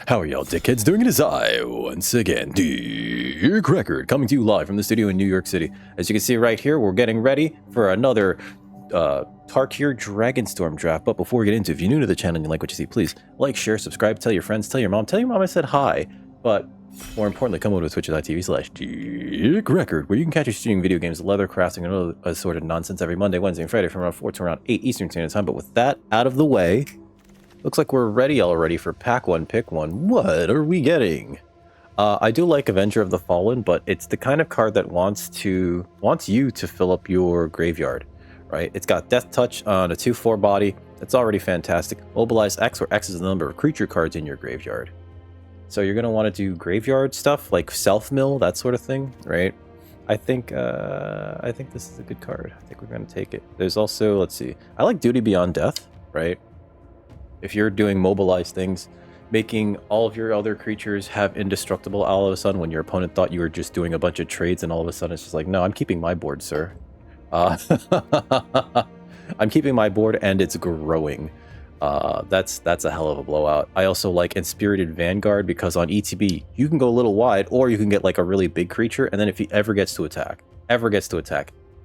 How are y'all dickheads doing? It is I, once again, DRAGONSTORM, coming to you live from the studio in New York City. As you can see right here, we're getting ready for another Tarkir Dragonstorm draft. But before we get into it, if you're new to the channel and you like what you see, please like, share, subscribe, tell your friends, tell your mom I said hi. But more importantly, come over to twitch.tv/DRAGONSTORM, where you can catch us streaming video games, leather crafting, and other assorted nonsense every Monday, Wednesday, and Friday from around 4 to around 8 Eastern Standard Time. But with that out of the way, looks like we're ready already for pack one, pick one. What are we getting? I do like Avenger of the Fallen, but it's the kind of card that wants you to fill up your graveyard, right? It's got Death Touch on a 2/4 body. That's already fantastic. Mobilize X, where X is the number of creature cards in your graveyard. So you're gonna want to do graveyard stuff like self mill, that sort of thing, right? I think this is a good card. I think we're gonna take it. There's also, let's see, I like Duty Beyond Death, right? If you're doing mobilized things, making all of your other creatures have indestructible all of a sudden when your opponent thought you were just doing a bunch of trades, and all of a sudden it's just like, no, I'm keeping my board, sir. I'm keeping my board and it's growing. That's a hell of a blowout. I also like Inspirited Vanguard because on ETB, you can go a little wide or you can get like a really big creature, and then if he ever gets to attack,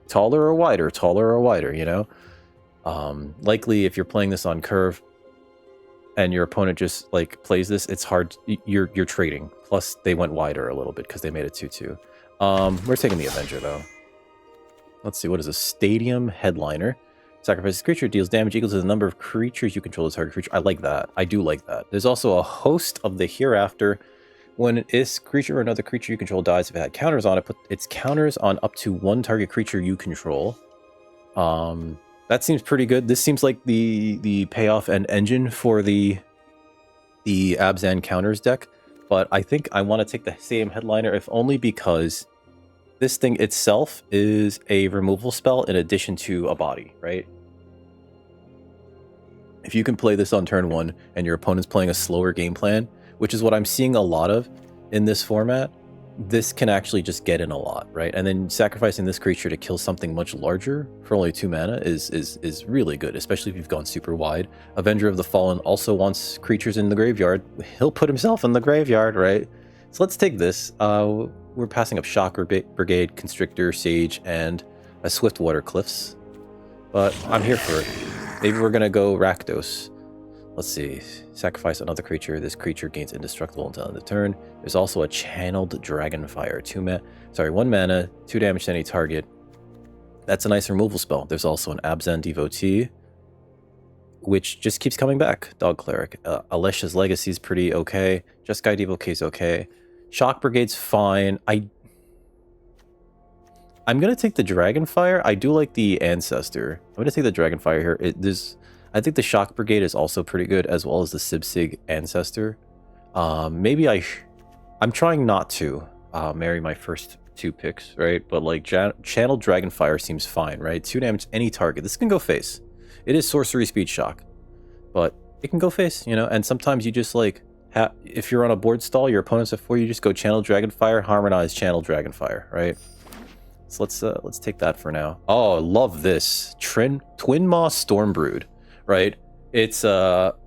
taller or wider, you know? Likely if you're playing this on curve, and your opponent just like plays this, it's hard. You're trading. Plus, they went wider a little bit because they made it 2/2. We're taking the Avenger though. Let's see, what is a Stadium Headliner? Sacrifices creature, deals damage equal to the number of creatures you control as target creature. I like that. I do like that. There's also a Host of the Hereafter. When this creature or another creature you control dies, if it had counters on it, put its counters on up to one target creature you control. That seems pretty good. This seems like the payoff and engine for the Abzan counters deck, but I think I want to take the same Headliner, if only because this thing itself is a removal spell in addition to a body, right? If you can play this on turn 1 and your opponent's playing a slower game plan, which is what I'm seeing a lot of in this format, this can actually just get in a lot, right? And then sacrificing this creature to kill something much larger for only 2 mana is really good, especially if you've gone super wide. Avenger of the Fallen also wants creatures in the graveyard. He'll put himself in the graveyard, right? So let's take this. We're passing up Shocker Brigade, Constrictor, Sage, and a Swiftwater Cliffs. But I'm here for it. Maybe we're gonna go Rakdos. Let's see. Sacrifice another creature. This creature gains indestructible until end of turn. There's also a Channeled Dragonfire. 1 mana, 2 damage to any target. That's a nice removal spell. There's also an Abzan Devotee, which just keeps coming back. Dog Cleric. Alesha's Legacy is pretty okay. Just Guy Devotee is okay. Shock Brigade's fine. I'm gonna take the Dragonfire. I do like the Ancestor. I'm gonna take the Dragonfire here. I think the Shock Brigade is also pretty good, as well as the Sibsig Ancestor. Maybe I'm trying not to marry my first 2 picks, right? But like Channeled Dragonfire seems fine, right? 2 damage any target. This can go face. It is sorcery speed shock, but it can go face, you know. And sometimes you just like if you're on a board stall, your opponent's at 4, you just go Channeled Dragonfire, harmonize Channeled Dragonfire, right? So let's take that for now. Oh, I love this Twin Maw Stormbrood. Right, it's what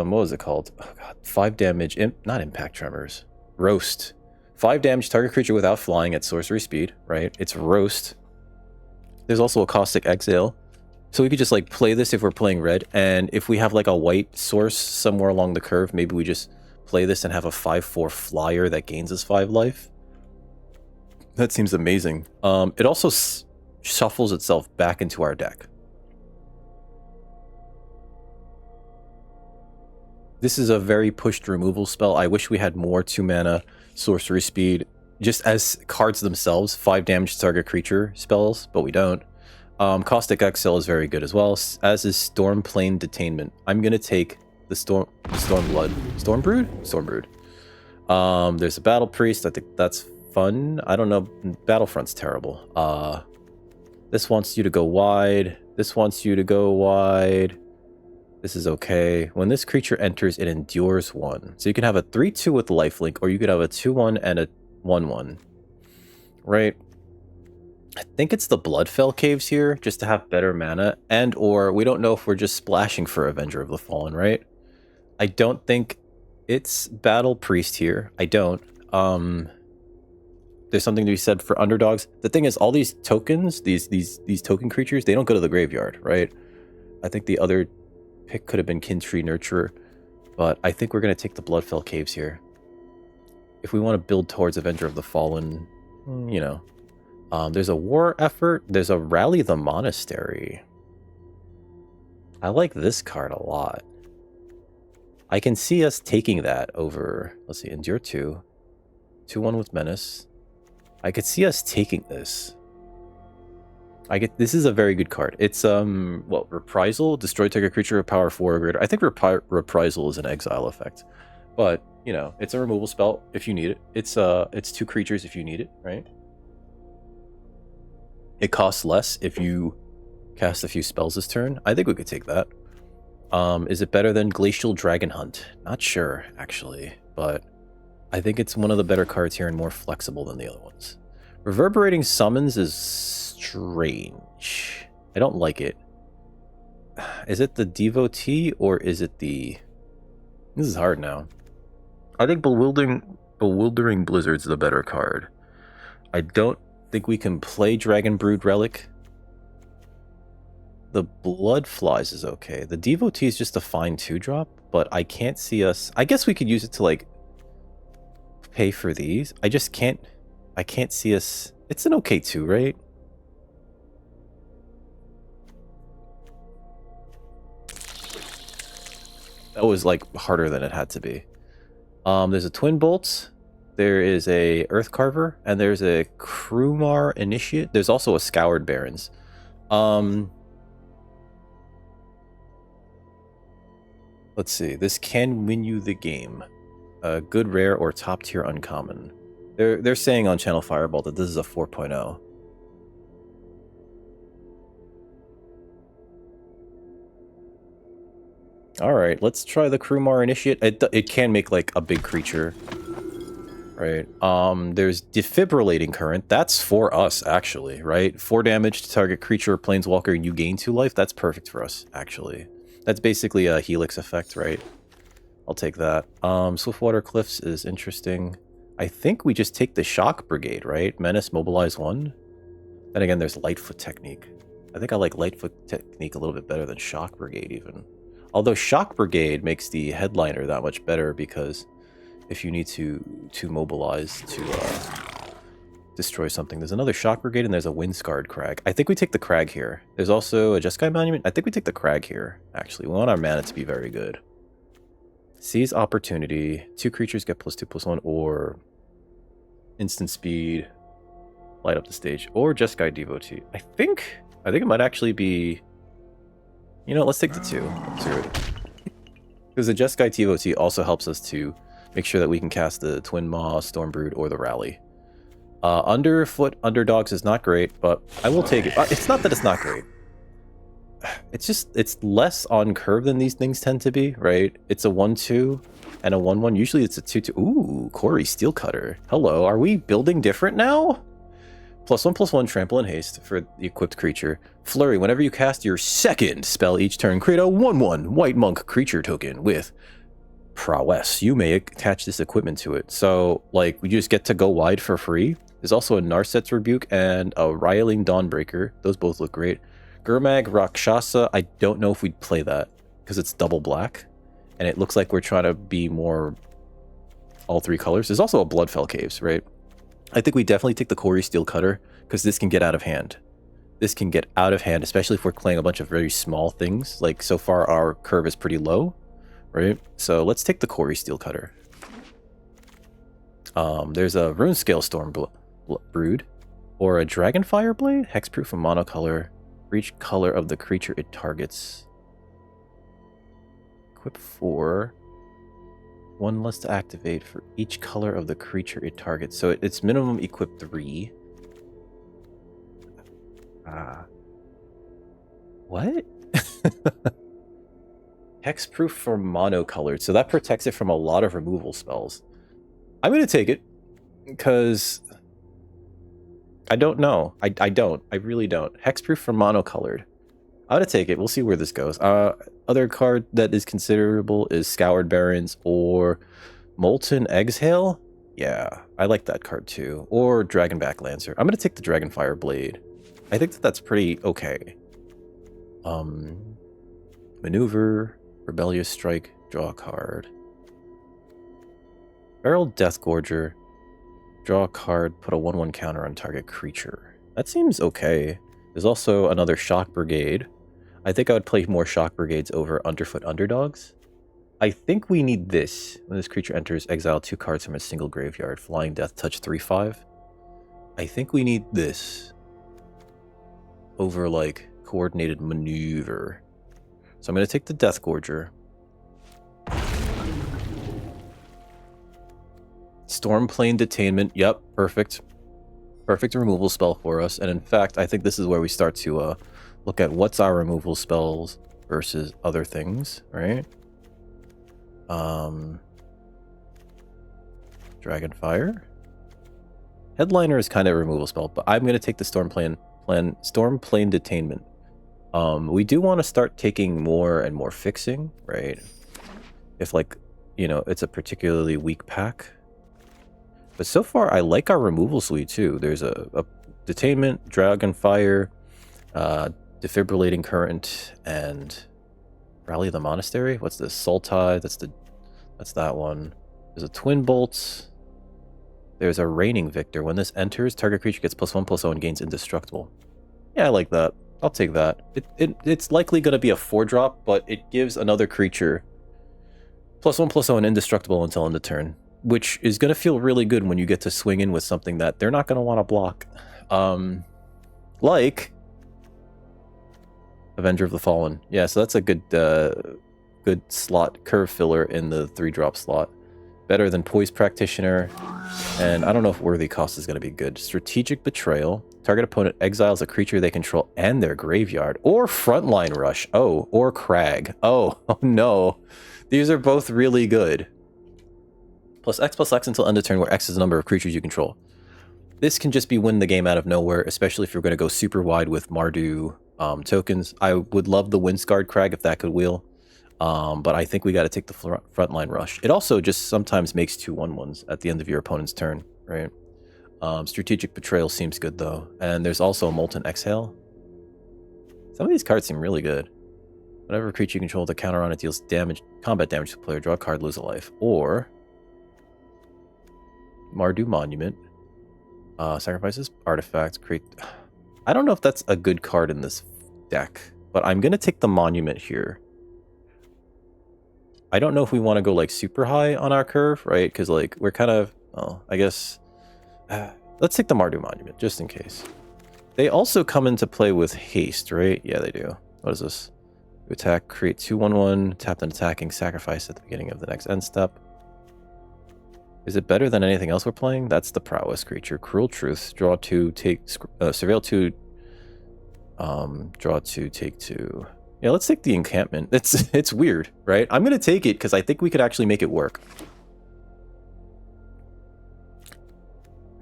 was it called? Oh god, 5 damage. Not Impact Tremors. Roast. 5 damage target creature without flying at sorcery speed. Right, it's Roast. There's also a Caustic Exhale, so we could just like play this if we're playing red, and if we have like a white source somewhere along the curve, maybe we just play this and have a 5/4 flyer that gains us 5 life. That seems amazing. It also shuffles itself back into our deck. This is a very pushed removal spell. I wish we had more 2 mana sorcery speed, just as cards themselves, 5 damage target creature spells, but we don't. Caustic Exhale is very good as well, as is Stormplane Detainment. I'm gonna take the Stormblood. Stormbrood. There's a Battle Priest. I think that's fun. I don't know. Battlefront's terrible. This wants you to go wide. This wants you to go wide. This is okay. When this creature enters, it endures 1. So you can have a 3/2 with lifelink, or you could have a 2/1 and a 1/1. Right? I think it's the Bloodfell Caves here, just to have better mana, and or we don't know if we're just splashing for Avenger of the Fallen, right? I don't think It's Battle Priest here. I don't. There's something to be said for underdogs. The thing is, all these tokens, these token creatures, they don't go to the graveyard, right? I think the other pick could have been Kintree Nurturer, but I think we're going to take the Bloodfell Caves here. If we want to build towards Avenger of the Fallen, you know. There's a War Effort. There's a Rally the Monastery. I like this card a lot. I can see us taking that over, let's see, Endure 2. 2-1 with Menace. I could see us taking this. This is a very good card. It's, well, Reprisal, destroy target creature of power 4 or greater. I think Reprisal is an exile effect. But, you know, it's a removal spell if you need it. It's 2 creatures if you need it, right? It costs less if you cast a few spells this turn. I think we could take that. Is it better than Glacial Dragon Hunt? Not sure, actually, but I think it's one of the better cards here and more flexible than the other ones. Reverberating Summons is strange. I don't like it. Is it the Devotee or is it the... This is hard now. I think Bewildering Blizzard's the better card. I don't think we can play Dragon Brood Relic. The Blood Flies is okay. The Devotee is just a fine 2-drop, but I can't see us... I guess we could use it to, like, pay for these. I just can't... I can't see us... It's an okay 2, right? That was, like, harder than it had to be. There's a Twin Bolt. There is a Earth Carver. And there's a Krumar Initiate. There's also a Scoured Barrens. Let's see. This can win you the game. Good rare or top tier uncommon. They're saying on Channel Fireball that this is a 4.0. All right, let's try the Krumar Initiate. It can make like a big creature, right? There's Defibrillating Current. That's for us actually, right? 4 damage to target creature or planeswalker, and you gain 2 life. That's perfect for us actually. That's basically a Helix effect, right? I'll take that. Swiftwater Cliffs is interesting. I think we just take the Shock Brigade, right? Menace, Mobilize 1. Then again, there's Lightfoot Technique. I think I like Lightfoot Technique a little bit better than Shock Brigade even. Although Shock Brigade makes the headliner that much better because if you need to mobilize to destroy something. There's another Shock Brigade and there's a Windscarred Crag. I think we take the Crag here. There's also a Jeskai Monument. I think we take the Crag here, actually. We want our mana to be very good. Seize Opportunity. 2 creatures get +2/+1 or instant speed. Light up the stage. Or Jeskai Devotee. I think it might actually be... You know, let's take the 2. Because the Jeskai Devotee also helps us to make sure that we can cast the Twin Maw, Stormbrood, or the Rally. Underfoot Underdogs is not great, but I will take it. It's not that it's not great. It's just, it's less on curve than these things tend to be, right? It's a 1/2 and a 1/1. Usually it's a 2/2. Ooh, Corey Steelcutter. Hello, are we building different now? +1/+1 trample and haste for the equipped creature. Flurry, whenever you cast your second spell each turn, create a 1/1 white monk creature token with prowess. You may attach this equipment to it. So, like, we just get to go wide for free. There's also a Narset's Rebuke and a Riling Dawnbreaker. Those both look great. Gurmag Rakshasa, I don't know if we'd play that because it's double black. And it looks like we're trying to be more all 3 colors. There's also a Bloodfell Caves, right? I think we definitely take the Corey Steelcutter because this can get out of hand. This can get out of hand, especially if we're playing a bunch of very small things. Like, so far our curve is pretty low, right? So let's take the Corey Steelcutter. There's a Runescale Stormbrood or a Dragonfire Blade. Hexproof and monocolor. For each color of the creature it targets. Equip 4. 1 less to activate for each color of the creature it targets. So it's minimum equip 3. What? Hexproof for monocolored. So that protects it from a lot of removal spells. I'm going to take it because I don't know. I don't. I really don't. Hexproof for monocolored. I'm going to take it. We'll see where this goes. other card that is considerable is Scoured Barrens or Molten Exhale. Yeah, I like that card too. Or Dragonback Lancer. I'm going to take the Dragonfire Blade. I think that that's pretty okay. Maneuver, Rebellious Strike, draw a card. Barrel Deathgorger, draw a card, put a 1/1 counter on target creature. That seems okay. There's also another Shock Brigade. I think I would play more Shock Brigades over Underfoot Underdogs. I think we need this. When this creature enters, exile 2 cards from a single graveyard. Flying Death, touch 3/5. I think we need this over, like, Coordinated Maneuver. So I'm going to take the Deathgorger. Stormplane Detainment. Yep, perfect. Perfect removal spell for us. And in fact, I think this is where we start to look at what's our removal spells versus other things, right? Dragonfire. Headliner is kind of a removal spell, but I'm going to take the Stormplane Detainment. We do want to start taking more and more fixing, right? If, like, you know, it's a particularly weak pack. But so far, I like our removal suite, too. There's a Detainment, Dragonfire, Defibrillating Current, and Rally the Monastery. What's this? Sultai. That's that one. There's a Twin Bolt. There's a Reigning Victor. When this enters, target creature gets +1/+0 and gains Indestructible. Yeah, I like that. I'll take that. It's likely going to be a 4-drop, but it gives another creature +1/+0 and Indestructible until end of turn, which is going to feel really good when you get to swing in with something that they're not going to want to block. Like Avenger of the Fallen. Yeah, so that's a good slot curve filler in the 3-drop slot. Better than Poise Practitioner. And I don't know if Worthy Cost is going to be good. Strategic Betrayal. Target opponent exiles a creature they control and their graveyard. Or Frontline Rush. Oh, or Crag. Oh no. These are both really good. +X/+X until end of turn, where X is the number of creatures you control. This can just be win the game out of nowhere, especially if you're going to go super wide with Mardu tokens. I would love the Windscarred Crag if that could wheel. But I think we got to take the Frontline Rush. It also just sometimes makes 2 1/1s at the end of your opponent's turn, right? Strategic Betrayal seems good, though. And there's also a Molten Exhale. Some of these cards seem really good. Whenever a creature you control with a counter on it deals combat damage to the player, draw a card, lose a life. Or Mardu Monument. Sacrifices artifacts, create... I don't know if that's a good card in this deck, but I'm going to take the Monument here. I don't know if we want to go, like, super high on our curve, right? Because, like, we're kind of... Well, I guess... let's take the Mardu Monument, just in case. They also come into play with haste, right? Yeah, they do. What is this? Attack, create 2 1/1, tap an attacking, sacrifice at the beginning of the next end step. Is it better than anything else we're playing? That's the Prowess creature. Cruel Truth, draw 2, take... Surveil 2, draw 2, take 2... Yeah, let's take the encampment. It's weird, right? I'm going to take it because I think we could actually make it work.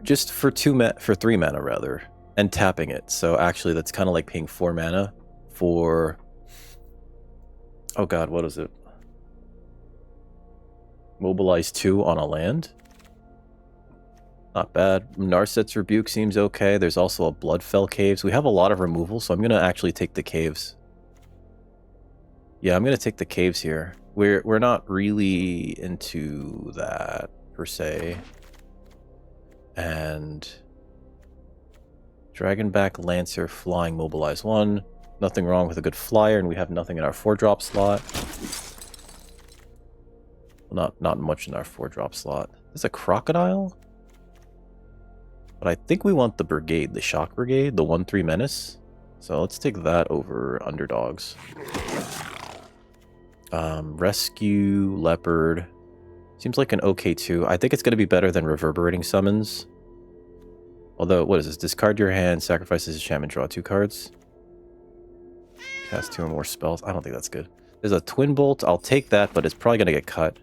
Just for 3 mana, rather. And tapping it. So actually, that's kind of like paying 4 mana for... Oh god, what is it? Mobilize 2 on a land? Not bad. Narset's Rebuke seems okay. There's also a Bloodfell Caves. We have a lot of removal, so I'm going to actually take the Caves. Yeah, I'm going to take the Caves here. We're not really into that, per se. And... Dragonback Lancer, Flying, Mobilize 1. Nothing wrong with a good flyer, and we have nothing in our 4-drop slot. Well, not much in our 4-drop slot. There's a Crocodile? But I think we want the Brigade, the Shock Brigade, the 1/3 Menace. So let's take that over Underdogs. Rescue, Leopard. Seems like an okay 2. I think it's going to be better than Reverberating Summons. Although, what is this? Discard your hand, sacrifices enchantment, draw 2 cards. Cast 2 or more spells. I don't think that's good. There's a Twin Bolt. I'll take that, but it's probably going to get cut.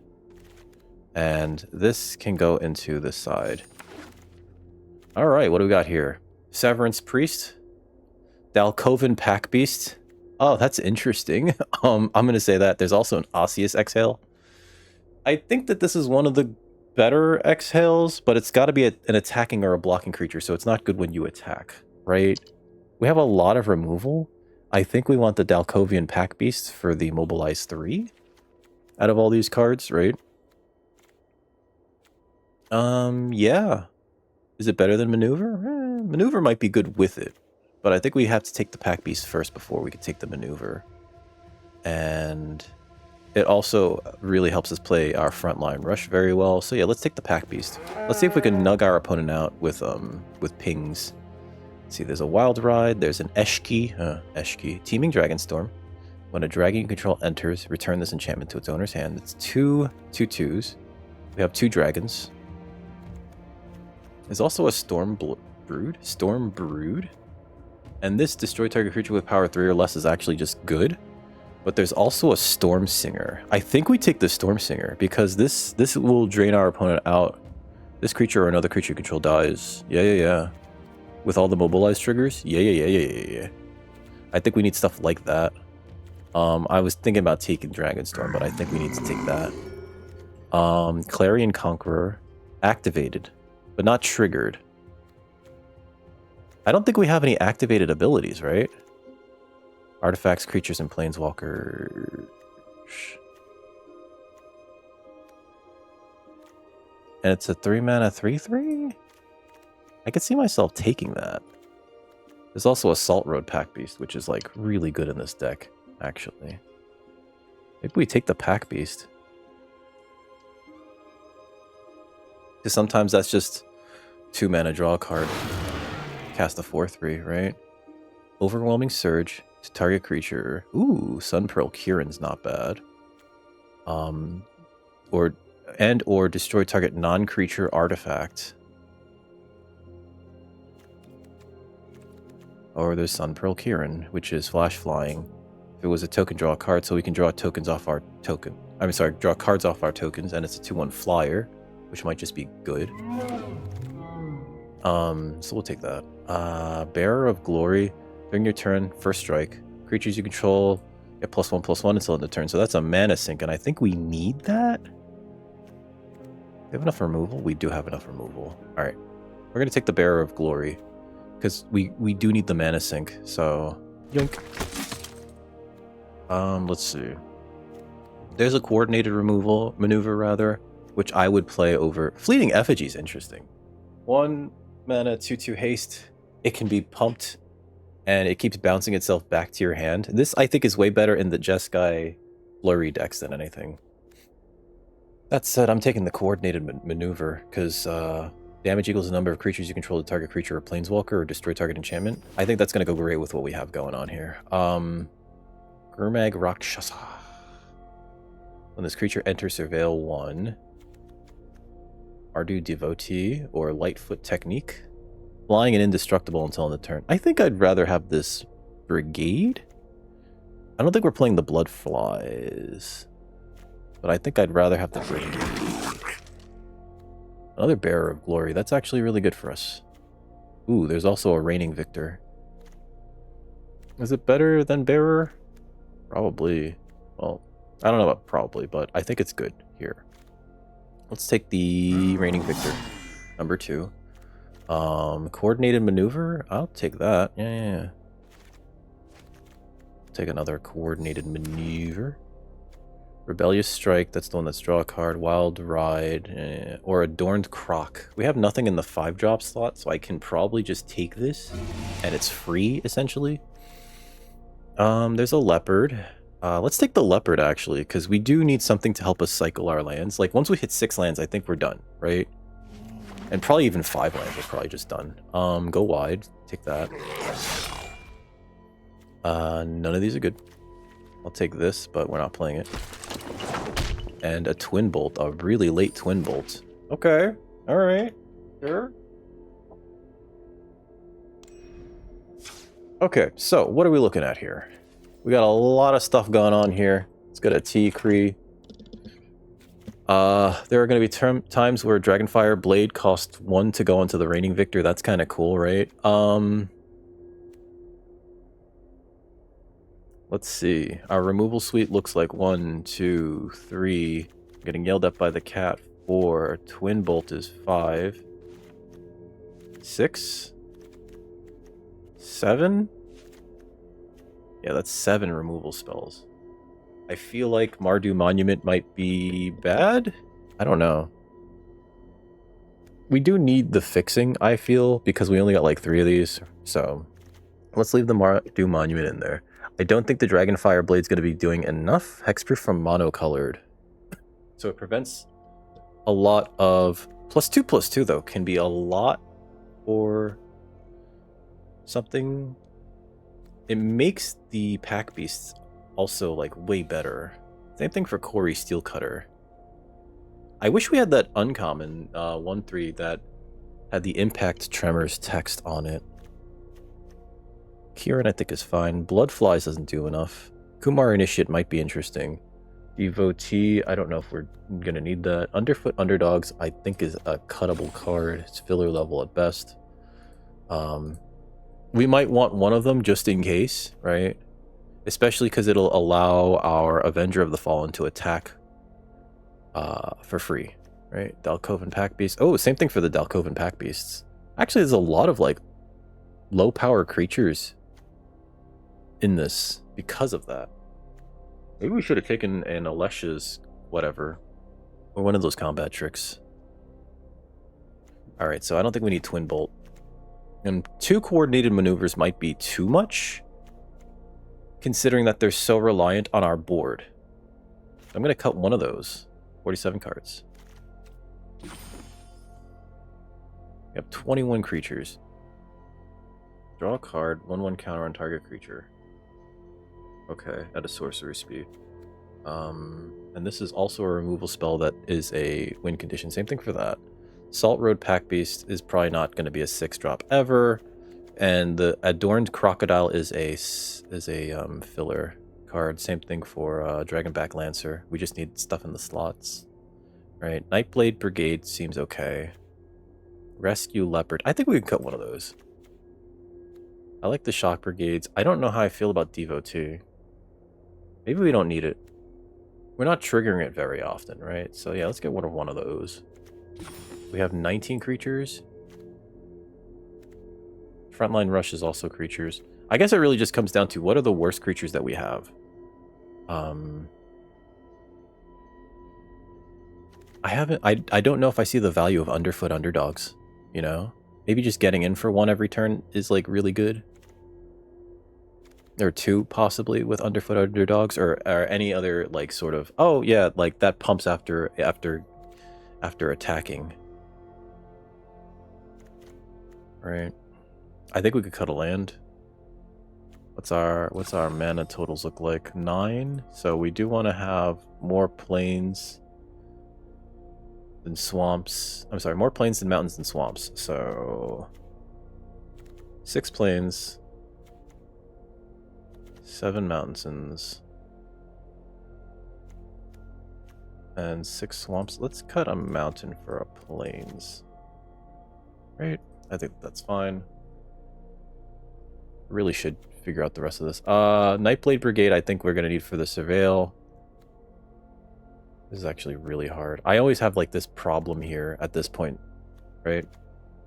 And this can go into this side. Alright, what do we got here? Severance Priest. Dalcoven Pack Beast. Oh, that's interesting. I'm going to say that. There's also an osseous exhale. I think that this is one of the better exhales, but it's got to be an attacking or a blocking creature, so it's not good when you attack, right? We have a lot of removal. I think we want the Dalkovian Pack Beast for the Mobilize 3 out of all these cards, right? Yeah. Is it better than Maneuver? Maneuver might be good with it, but I think we have to take the Pack Beast first before we could take the Maneuver. And it also really helps us play our Frontline Rush very well. So yeah, let's take the Pack Beast. Let's see if we can nug our opponent out with pings. Let's see, there's a Wild Ride, there's an Eshki, Teeming Dragonstorm. When a dragon you control enters, return this enchantment to its owner's hand. It's 2/2s. We have 2 dragons. There's also a Storm Brood. And this destroy target creature with power 3 or less is actually just good. But there's also a Storm Singer. I think we take the Storm Singer because this will drain our opponent out. This creature or another creature you control dies. Yeah. With all the mobilized triggers. Yeah. I think we need stuff like that. I was thinking about taking Dragonstorm, but I think we need to take that. Clarion Conqueror activated, but not triggered. I don't think we have any activated abilities, right? Artifacts, creatures, and planeswalkers. And it's a 3-mana 3/3? I could see myself taking that. There's also a Salt Road Pack Beast, which is like really good in this deck, actually. Maybe we take the Pack Beast. Because sometimes that's just 2-mana draw a card. Cast a 4/3, right? Overwhelming Surge to target creature. Ooh, Sunpearl Kieran's not bad. Or destroy target non-creature artifact. Or there's Sunpearl Kieran, which is flash flying. If it was a token, draw a card, so we can draw tokens off our token. Draw cards off our tokens, and it's a 2/1 flyer, which might just be good. So we'll take that. Bearer of Glory. During your turn, first strike. Creatures you control get +1/+1 until end of turn. So that's a mana sink, and I think we need that. Do we have enough removal? We do have enough removal. Alright. We're going to take the Bearer of Glory. Because we do need the mana sink, so... Yoink. Let's see. There's a coordinated maneuver, rather, which I would play over... Fleeting Effigy is interesting. 1 mana, 2/2 haste. It can be pumped, and it keeps bouncing itself back to your hand. This, I think, is way better in the Jeskai Flurry decks than anything. That said, I'm taking the coordinated maneuver, because damage equals the number of creatures you control to target creature or planeswalker or destroy target enchantment. I think that's going to go great with what we have going on here. Gurmag Rakshasa. When this creature enters Surveil 1, Mardu Devotee or Lightfoot Technique. Flying and indestructible until end of turn. I think I'd rather have this Brigade. I don't think we're playing the Blood Flies. But I think I'd rather have the Brigade. Another Bearer of Glory. That's actually really good for us. Ooh, there's also a Reigning Victor. Is it better than Bearer? Probably. Well, I don't know about probably, but I think it's good here. Let's take the Reigning Victor. Number 2. Coordinated Maneuver? I'll take that. Yeah. Take another Coordinated Maneuver. Rebellious Strike, that's the one that's draw a card. Wild Ride, or Adorned Croc. We have nothing in the 5-drop slot, so I can probably just take this, and it's free, essentially. There's a Leopard. Let's take the Leopard, actually, because we do need something to help us cycle our lands. Like, once we hit 6 lands, I think we're done, right? And probably even 5 lands, we're probably just done. Go wide. Take that. None of these are good. I'll take this, but we're not playing it. And a Twin Bolt, a really late Twin Bolt. Okay, alright. Sure. Okay, so what are we looking at here? We got a lot of stuff going on here. Let's get a T-Cree. There are going to be times where Dragonfire Blade costs 1 to go into the Reigning Victor. That's kind of cool, right? Let's see. Our removal suite looks like 1, 2, 3. I'm getting yelled at by the cat. 4. Twin bolt is 5. 6. 7. Yeah, that's 7 removal spells. I feel like Mardu Monument might be bad. I don't know. We do need the fixing, I feel, because we only got like 3 of these. So let's leave the Mardu Monument in there. I don't think the Dragonfire Blade's going to be doing enough. Hexproof from monocolored. So it prevents a lot of... +2/+2, though, can be a lot for something. It makes the pack beasts also, like, way better. Same thing for Corey Steelcutter. I wish we had that uncommon 1/3 that had the impact tremors text on it. Kieran, I think, is fine. Bloodflies doesn't do enough. Kumar Initiate might be interesting. Devotee, I don't know if we're going to need that. Underfoot Underdogs, I think, is a cuttable card. It's filler level at best. We might want one of them just in case, right? Especially because it'll allow our Avenger of the Fallen to attack for free, right? Dalkovan Pack Beasts. Oh, same thing for the Dalkovan Pack Beasts. Actually, there's a lot of, like, low-power creatures in this because of that. Maybe we should have taken an Alesha's whatever. Or one of those combat tricks. Alright, so I don't think we need Twin Bolt. And 2 coordinated maneuvers might be too much, considering that they're so reliant on our board. I'm going to cut one of those. 47 cards. We have 21 creatures. Draw a card, 1/1 counter on target creature. Okay, at a sorcery speed. And this is also a removal spell that is a win condition. Same thing for that. Salt Road Pack Beast is probably not going to be a 6-drop ever. And the Adorned Crocodile is a filler card. Same thing for Dragonback Lancer. We just need stuff in the slots. Right, Nightblade Brigade seems okay. Rescue Leopard. I think we can cut one of those. I like the Shock Brigades. I don't know how I feel about Devotee. Maybe we don't need it. We're not triggering it very often, right? So yeah, let's get one of those. We have 19 creatures. Frontline Rush is also creatures. I guess it really just comes down to what are the worst creatures that we have. I don't know if I see the value of Underfoot Underdogs, you know? Maybe just getting in for 1 every turn is, like, really good. Or 2, possibly, with Underfoot Underdogs, or any other, like, sort of... Oh, yeah, like, that pumps after attacking. Right. I think we could cut a land. What's our mana totals look like? 9? So we do want to have more plains than swamps. I'm sorry, more plains than mountains than swamps. So 6 plains, 7 mountains, and 6 swamps. Let's cut a mountain for a plains. Right? I think that's fine. Really should figure out the rest of this. Nightblade Brigade, I think we're going to need for the Surveil. This is actually really hard. I always have, like, this problem here at this point, right?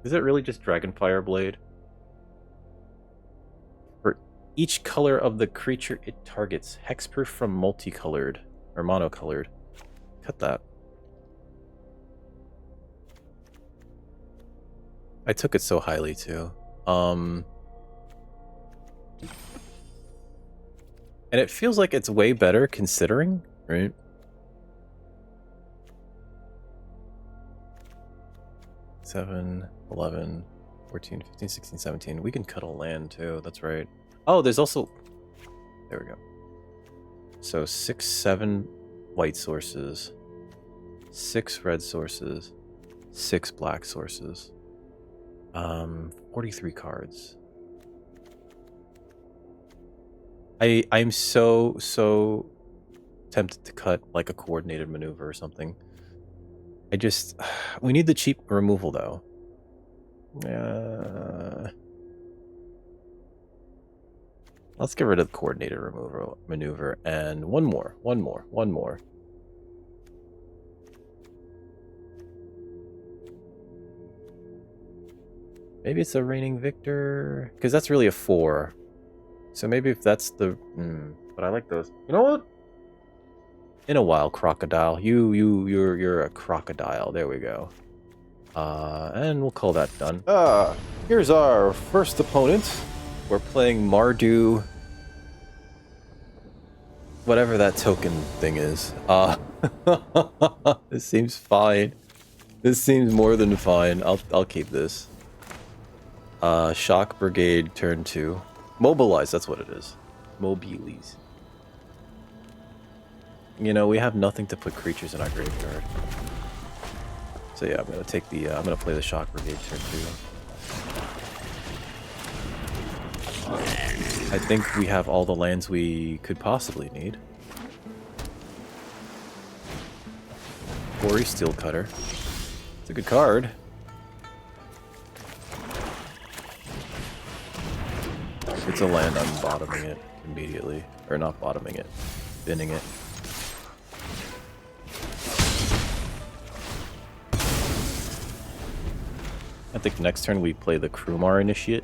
Is it really just Dragonfire Blade? For each color of the creature it targets, hexproof from multicolored, or monocolored. Cut that. I took it so highly, too. And it feels like it's way better considering, right? Seven, 11, 14, 15, 16, 17. We can cut a land too, that's right. Oh, there's also... There we go. So 6, 7 white sources. 6 red sources. 6 black sources. 43 cards. I'm so tempted to cut like a coordinated maneuver or something. We need the cheap removal though. Let's get rid of the coordinated maneuver. And one more. Maybe it's a reigning victor, because that's really a 4. So maybe if that's the... but I like those. You know what? In a while, crocodile. You're a crocodile. There we go. And we'll call that done. Here's our first opponent. We're playing Mardu... whatever that token thing is. This seems fine. This seems more than fine. I'll keep this. Shock Brigade turn 2. Mobilize, that's what it is. Mobilize. You know, we have nothing to put creatures in our graveyard. So yeah, I'm gonna take the I'm gonna play the Shock Brigade turn 2. I think we have all the lands we could possibly need. Quarry Steel Cutter. It's a good card. It's a land, I'm bottoming it immediately. Or not bottoming it, binning it. I think next turn we play the Krumar Initiate.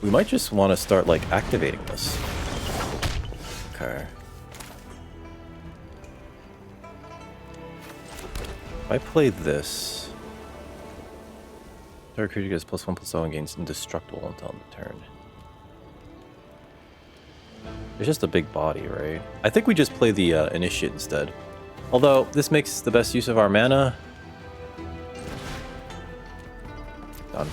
We might just want to start, like, activating this. Okay. If I play this... Target creature gets +1/+0 and gains indestructible until end of turn. It's just a big body, right? I think we just play the Initiate instead. Although, this makes the best use of our mana. Done.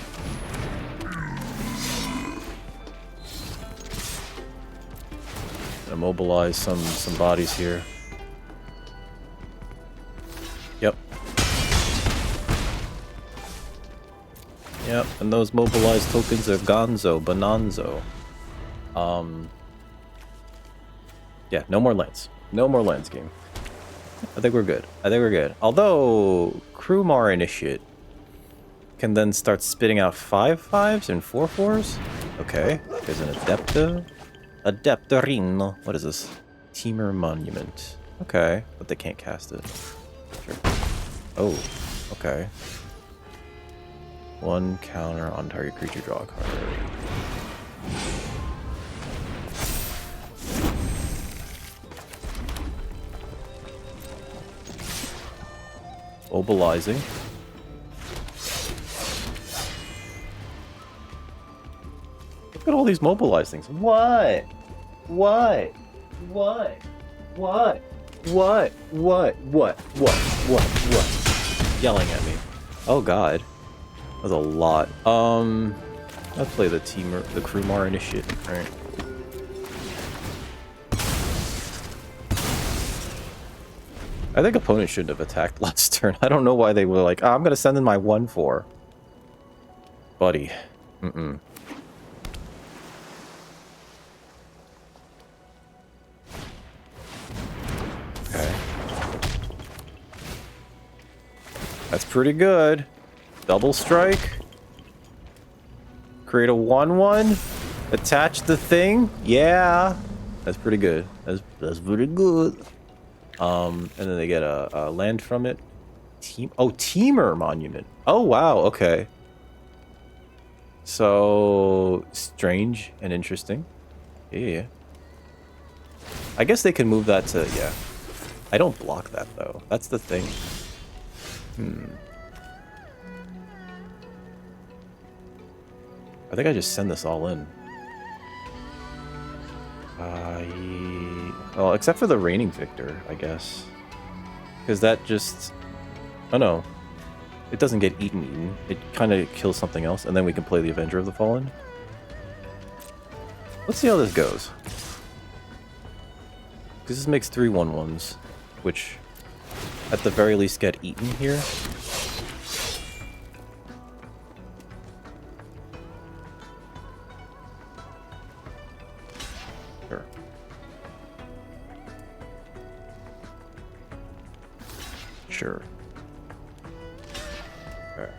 Gonna mobilize some bodies here. Yep. Yep, and those mobilized tokens are Gonzo, Bonanzo. Yeah, no more lands. No more lands game. I think we're good. Although, Krumar Initiate can then start spitting out 5/5s and 4/4s. Okay, there's an Adeptorino. What is this? Teamer Monument. Okay, but they can't cast it. Sure. Oh, okay. 1 counter on target creature, draw a card. Mobilizing. Look at all these mobilized things. What? Yelling at me. Oh god. That was a lot. Let's play the Krumar Initiate. Alright. I think opponent shouldn't have attacked last turn. I don't know why they were like, I'm gonna send in my 1/4. Buddy. Okay. That's pretty good. Double strike. Create a 1/1. Attach the thing. Yeah. That's pretty good. That's pretty good. And then they get a land from it. Teamer Monument. Oh, wow. Okay. So, strange and interesting. Yeah. I guess they can move that to, yeah. I don't block that, though. That's the thing. I think I just send this all in. Well, except for the reigning victor, I guess. Because that just... Oh no. It doesn't get eaten. It kind of kills something else, and then we can play the Avenger of the Fallen. Let's see how this goes. Because this makes 3 1/1s, which at the very least get eaten here. Sure. Okay.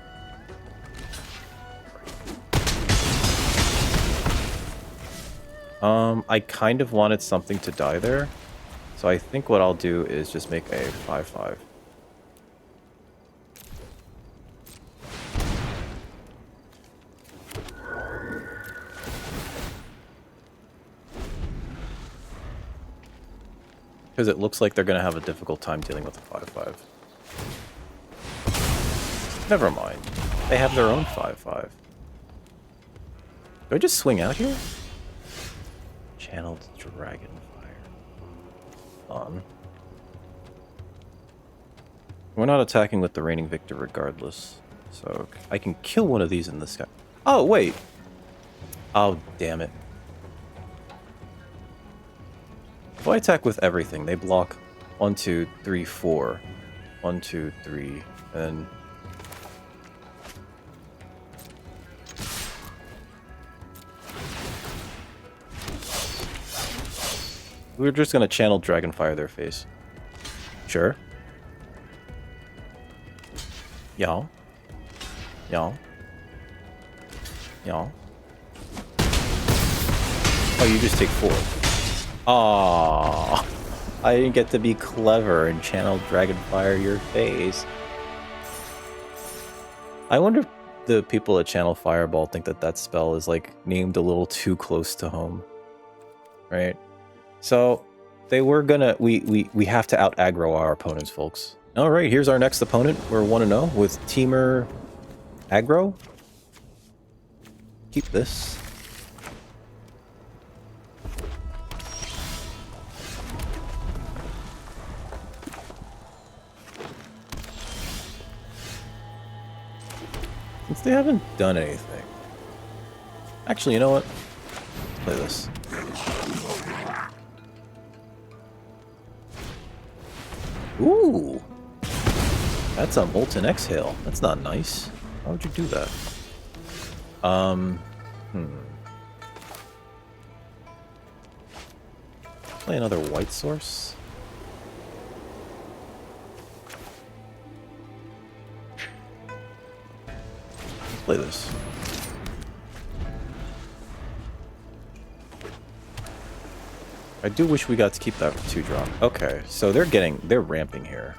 I kind of wanted something to die there. So I think what I'll do is just make a 5/5. Because it looks like they're going to have a difficult time dealing with a 5/5. Never mind. They have their own 5/5. Do I just swing out here? Channeled Dragon Fire. On. We're not attacking with the reigning victor regardless. So I can kill one of these in the sky. Oh, wait. Oh, damn it. If I attack with everything, they block 1, 2, 3, 4. 1, 2, 3, and... we're just gonna channel Dragonfire their face. Sure. Y'all. Y'all. Y'all. Oh, you just take 4. Aww. I didn't get to be clever and channel Dragonfire your face. I wonder if the people at Channel Fireball think that that spell is, like, named a little too close to home. Right? So, they were gonna... We have to out-aggro our opponents, folks. Alright, here's our next opponent. We're 1-0 with Teamer Aggro. Keep this. Since they haven't done anything. Actually, you know what? Let's play this. Ooh! That's a Molten Exhale. That's not nice. Why would you do that? Play another white source. Let's play this. I do wish we got to keep that 2-drop. Okay, so they're ramping here.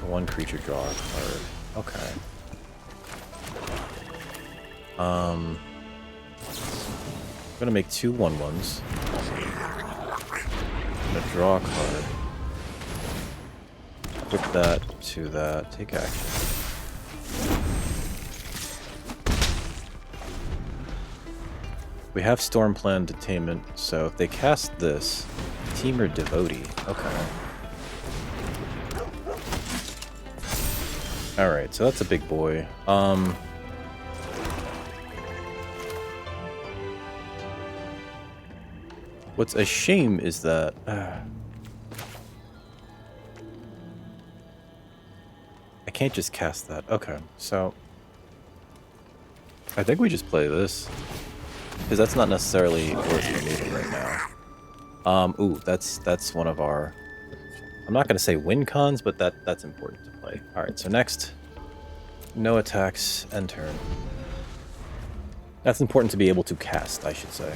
So 1 creature draw a card. Okay. I'm gonna make 2 1/1s. I'm gonna draw a card. Put that to that. Take action. We have Stormplan Detainment, so if they cast this, Teamer Devotee. Okay. Alright, so that's a big boy. What's a shame is that... I can't just cast that. Okay, so... I think we just play this. Because that's not necessarily worth your needing right now. Ooh, that's one of our... I'm not going to say win cons, but that's important to play. Alright, so next. No attacks, end turn. That's important to be able to cast, I should say.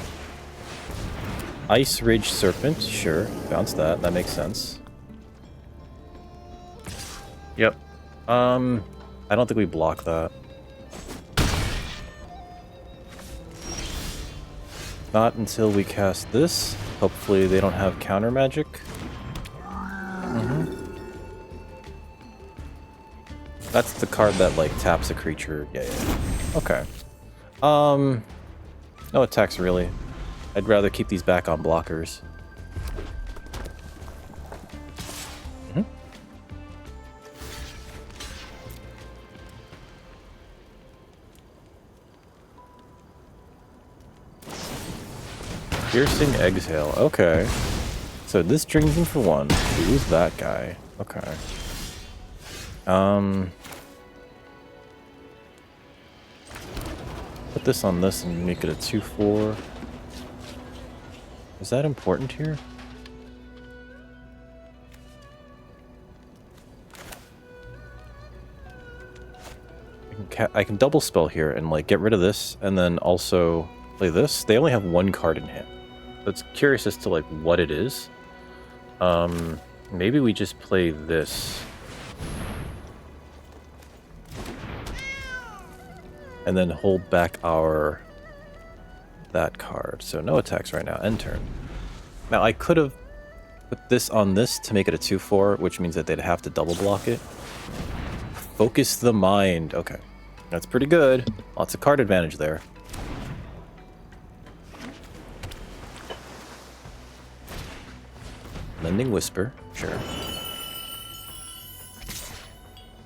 Ice Ridge Serpent, sure. Bounce that, that makes sense. Yep. I don't think we block that. Not until we cast this. Hopefully they don't have counter magic. That's the card that, like, taps a creature. Yeah. Okay. No attacks, really. I'd rather keep these back on blockers. Piercing Exhale. Okay. So this drains him for 1. Who's that guy? Okay. Put this on this and make it a 2/4. Is that important here? I can double spell here and, like, get rid of this, and then also Play this. They only have one card in hand. So it's curious as to like what it is. Maybe we just play this. And then hold back our that card. So no attacks right now. End turn. Now I could have put this on this to make it a 2/4, which means that they'd have to double block it. Focus the mind. Okay. That's pretty good. Lots of card advantage there. Mending Whisper. Sure.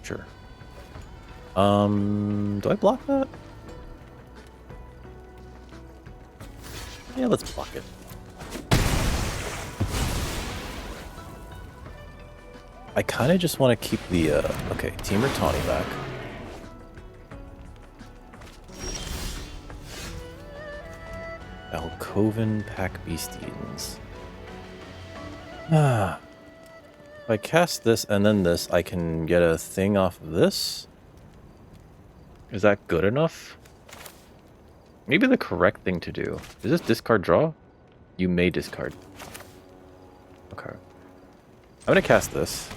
Sure. Do I block that? Yeah, let's block it. I kind of just want to keep the, okay, Teamer Tawny back. Alcoven Pack Beastines. Ah. If I cast this and then this, I can get a thing off of this? Is that good enough? Maybe the correct thing to do. Is this discard draw? You may discard. Okay. I'm gonna cast this.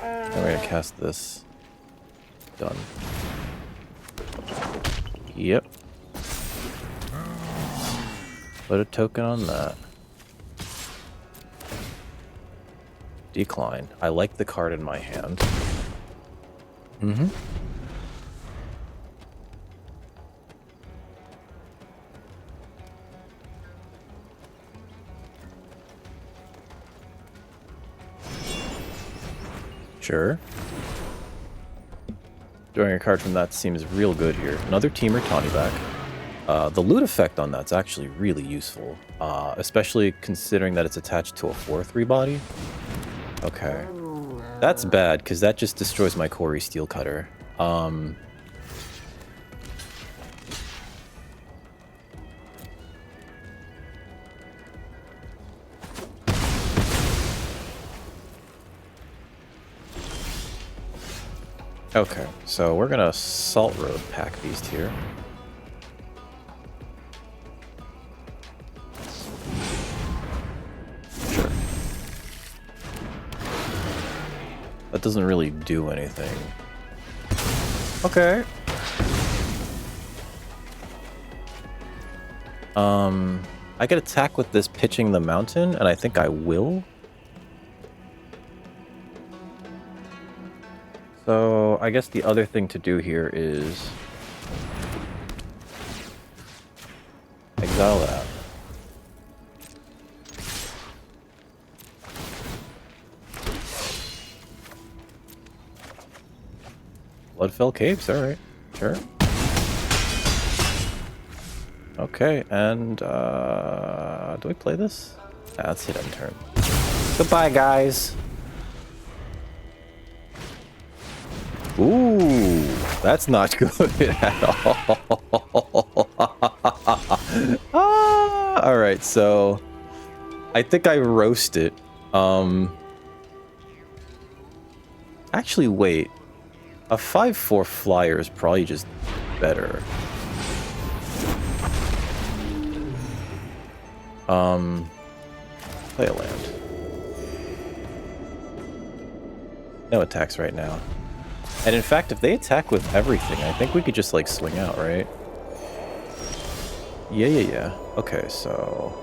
I'm gonna cast this. Done. Yep. Put a token on that. Decline. I like the card in my hand. Mm-hmm. Sure. Drawing a card from that seems real good here. Another Teamer Tawny back. The loot effect on that's actually really useful, especially considering that it's attached to a 4/3 body. Okay. That's bad, because that just destroys my Quarry Steel Cutter. Okay, so we're gonna Salt Road Pack Beast here. Sure. That doesn't really do anything. Okay. I could attack with this pitching the mountain, and I think I will. So I guess the other thing to do here is exile that. Bloodfell Caves, alright. Sure. Okay, and do we play this? Nah, let's hit end turn. Goodbye, guys. Ooh, that's not good at all. Alright, so I think I roast it. Actually, wait. A 5/4 flyer is probably just better. Play a land. No attacks right now. And in fact, if they attack with everything, I think we could just, like, swing out, right? Yeah. Okay, so...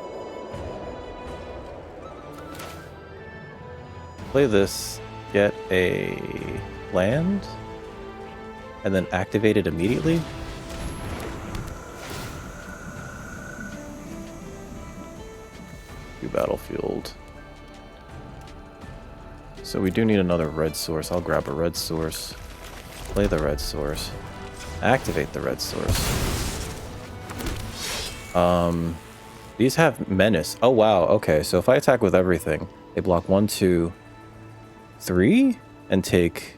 play this, get a land, and then activate it immediately. Battlefield. So we do need another red source. I'll grab a red source. Play the red source. Activate the red source. These have menace. Oh wow, okay. So if I attack with everything, they block 1, 2, 3, and take...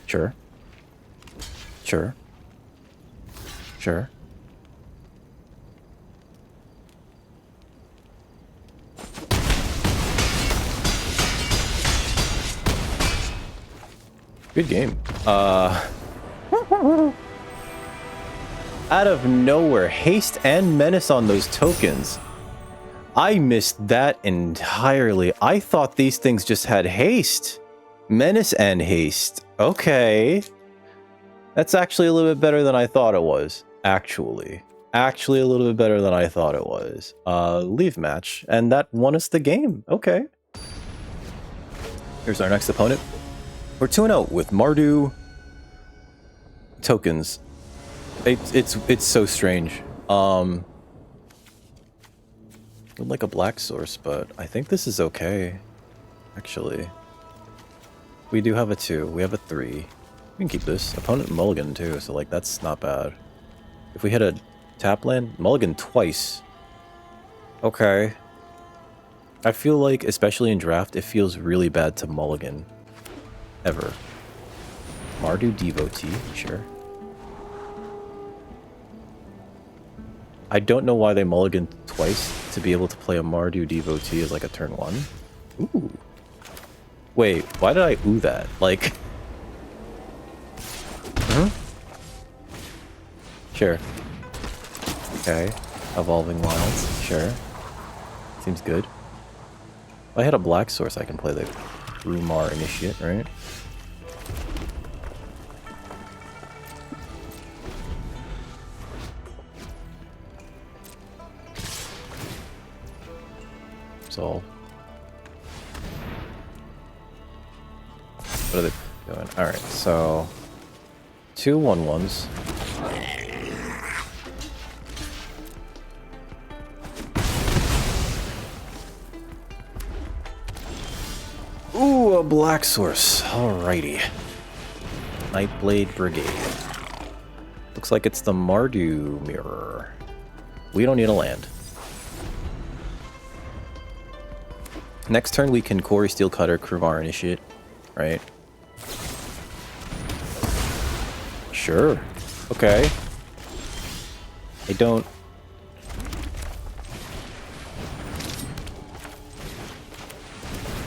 Sure. Sure. Sure. Good game. Out of nowhere, haste and menace on those tokens. I missed that entirely. I thought these things just had haste. Menace and haste. Okay. That's actually a little bit better than I thought it was. Actually a little bit better than I thought it was. Leave match. And that won us the game. Okay. Here's our next opponent. We're 2-0 with Mardu tokens. It's so strange. Like a black source, but I think this is okay. Actually. We do have a 2. We have a 3. We can keep this. Opponent mulligan too, so like that's not bad. If we hit a tap land, mulligan twice. Okay. I feel like, especially in draft, it feels really bad to mulligan. Ever. Mardu devotee, sure. I don't know why they mulliganed twice to be able to play a Mardu devotee as like a turn 1. Ooh. Wait, why did I ooh that? Like... Sure. Okay. Evolving Wilds, sure. Seems good. If I had a black source, I can play the Rumar Initiate, right? So... What are they doing? Alright, so... 2 1/1s. Ooh, a black source. Alrighty. Nightblade Brigade. Looks like it's the Mardu mirror. We don't need a land. Next turn we can Quarry Steel Cutter, Krumar Initiate, right? Sure. Okay. I don't...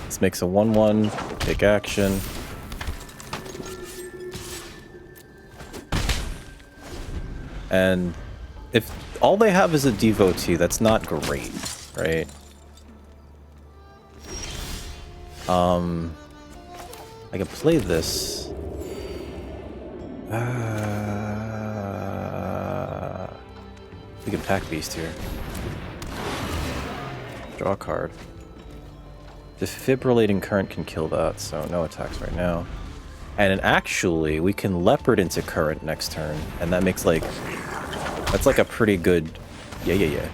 This makes a 1/1, take action. And if all they have is a devotee, that's not great, right? I can play this. We can pack beast here. Draw a card. Defibrillating current can kill that, so no attacks right now. And then actually, we can leopard into current next turn, and that makes like... That's like a pretty good... Yeah.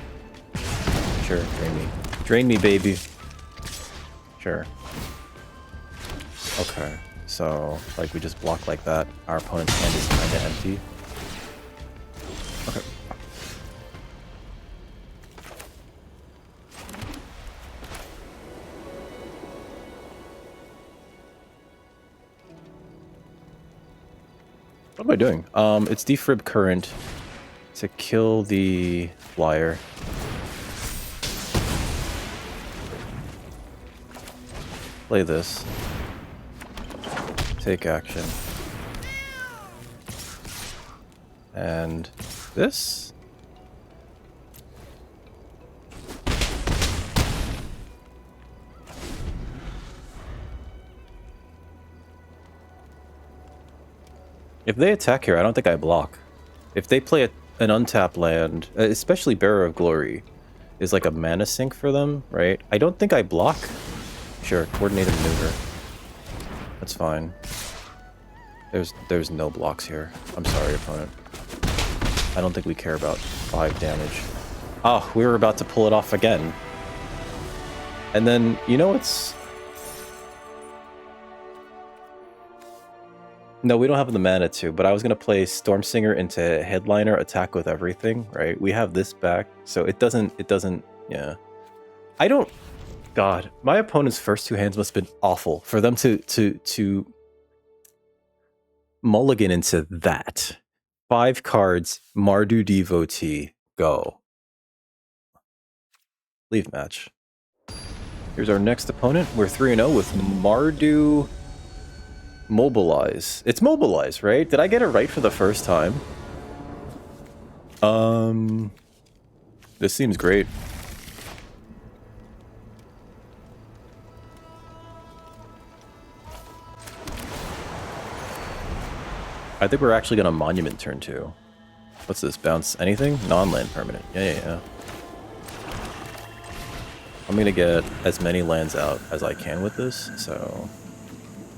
Sure, drain me. Drain me, baby. Sure. Okay, so, like, we just block like that. Our opponent's hand is kind of empty. Okay. What am I doing? It's defib current to kill the flyer. Play this. Take action. And this? If they attack here, I don't think I block. If they play an untapped land, especially Bearer of Glory, is like a mana sink for them, right? I don't think I block. Sure, coordinated maneuver. That's fine. There's no blocks here. I'm sorry, opponent. I don't think we care about 5 damage. Oh, we were about to pull it off again. And then, you know what's... No, we don't have the mana to, but I was going to play Stormsinger into Headliner, attack with everything, right? We have this back, so it doesn't, yeah. I don't... God, my opponent's first 2 hands must have been awful for them to mulligan into that. 5 cards, Mardu Devotee, go. Leave match. Here's our next opponent. We're 3-0 with Mardu Mobilize. It's mobilize, right? Did I get it right for the first time? This seems great. I think we're actually gonna monument turn 2. What's this? Bounce anything? Non-land permanent. Yeah. I'm gonna get as many lands out as I can with this, so...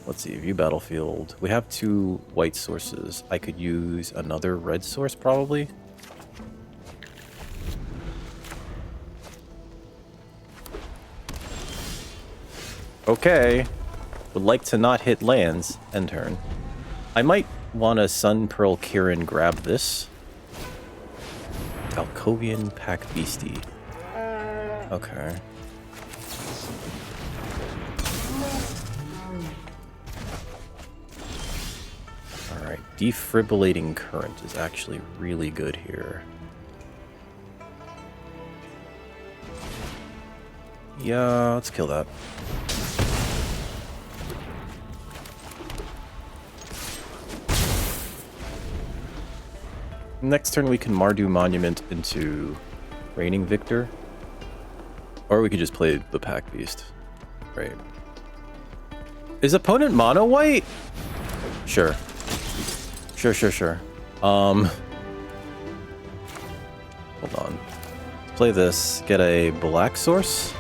Let's see, view battlefield. We have 2 white sources. I could use another red source, probably. Okay. Would like to not hit lands. End turn. I might want a Sun Pearl Kirin grab this. Alcovian Pack Beastie. Okay. Alright, Defibrillating Current is actually really good here. Yeah, let's kill that. Next turn we can Mardu Monument into Reigning Victor. Or we could just play the Pack Beast. Right. Is opponent mono white? Sure. Sure. Hold on. Let's play this. Get a black source.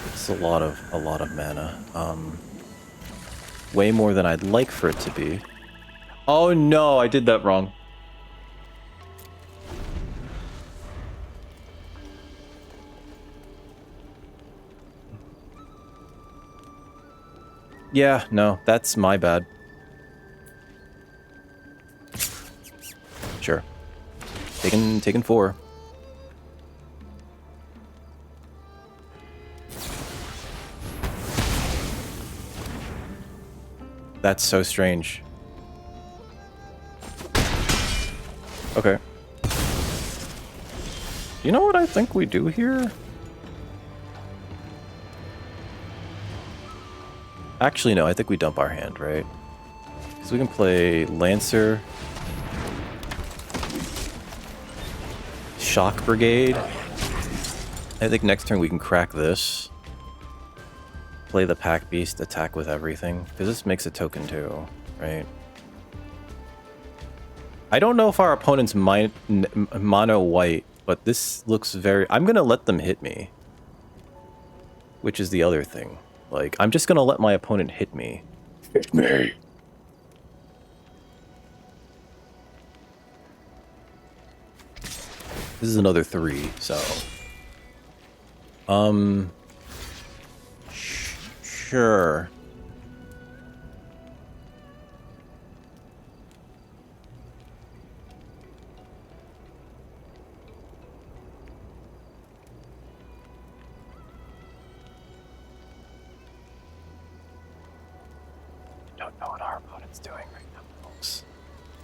It's a lot of mana. Way more than I'd like for it to be. Oh no, I did that wrong. Yeah, no, that's my bad. Sure. Taken 4. That's so strange. Okay. You know what I think we do here? Actually, no, I think we dump our hand, right? Because we can play Lancer, Shock Brigade. I think next turn we can crack this. Play the Pack Beast, attack with everything. Because this makes a token too, right? I don't know if our opponent's mono white, but this looks very... I'm going to let them hit me. Which is the other thing. Like, I'm just going to let my opponent hit me. Hit me! This is another 3, so... Sure. Don't know what our opponent's doing right now, folks.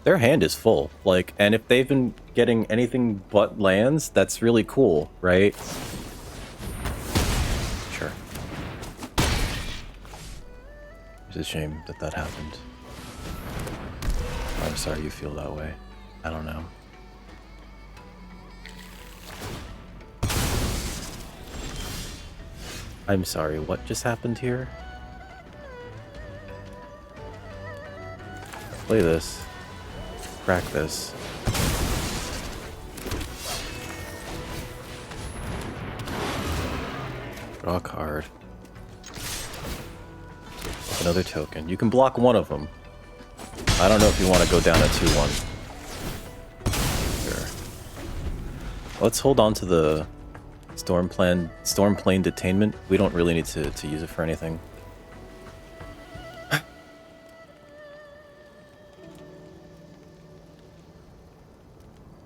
Their hand is full, like, and if they've been getting anything but lands, that's really cool, right? Sure. It's a shame that that happened. I'm sorry you feel that way. I don't know. I'm sorry, what just happened here? Play this. Crack this. Draw a card. Another token. You can block one of them. I don't know if you want to go down a 2-1. Sure. Let's hold on to the Storm Plane Detainment. We don't really need to use it for anything.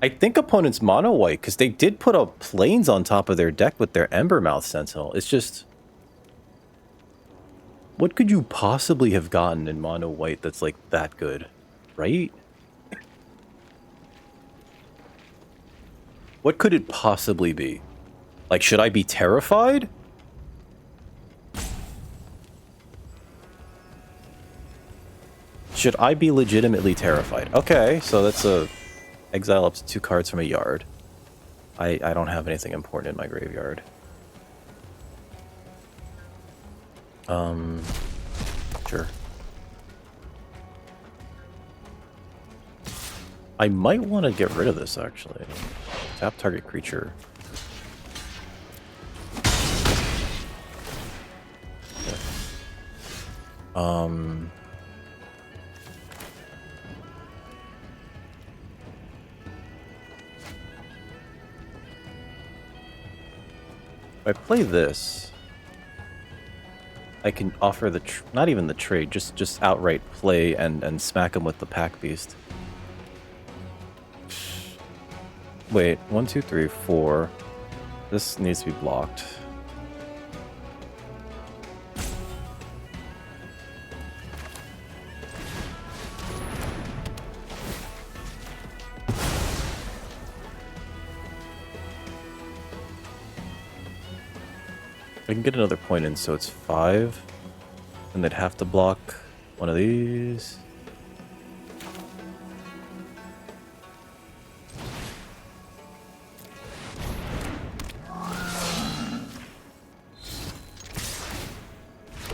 I think opponent's mono white, because they did put up planes on top of their deck with their Embermouth Sentinel. It's just... What could you possibly have gotten in mono white that's like that good? Right? What could it possibly be? Like, should I be terrified? Should I be legitimately terrified? Okay, so that's a exile up to 2 cards from a yard. I don't have anything important in my graveyard. Sure. I might want to get rid of this, actually. Tap target creature. Okay. If I play this, I can offer the not even the trade, just outright play and smack him with the Pack Beast. Wait, 1, 2, 3, 4. This needs to be blocked. I can get another point in, so it's 5. And they'd have to block one of these.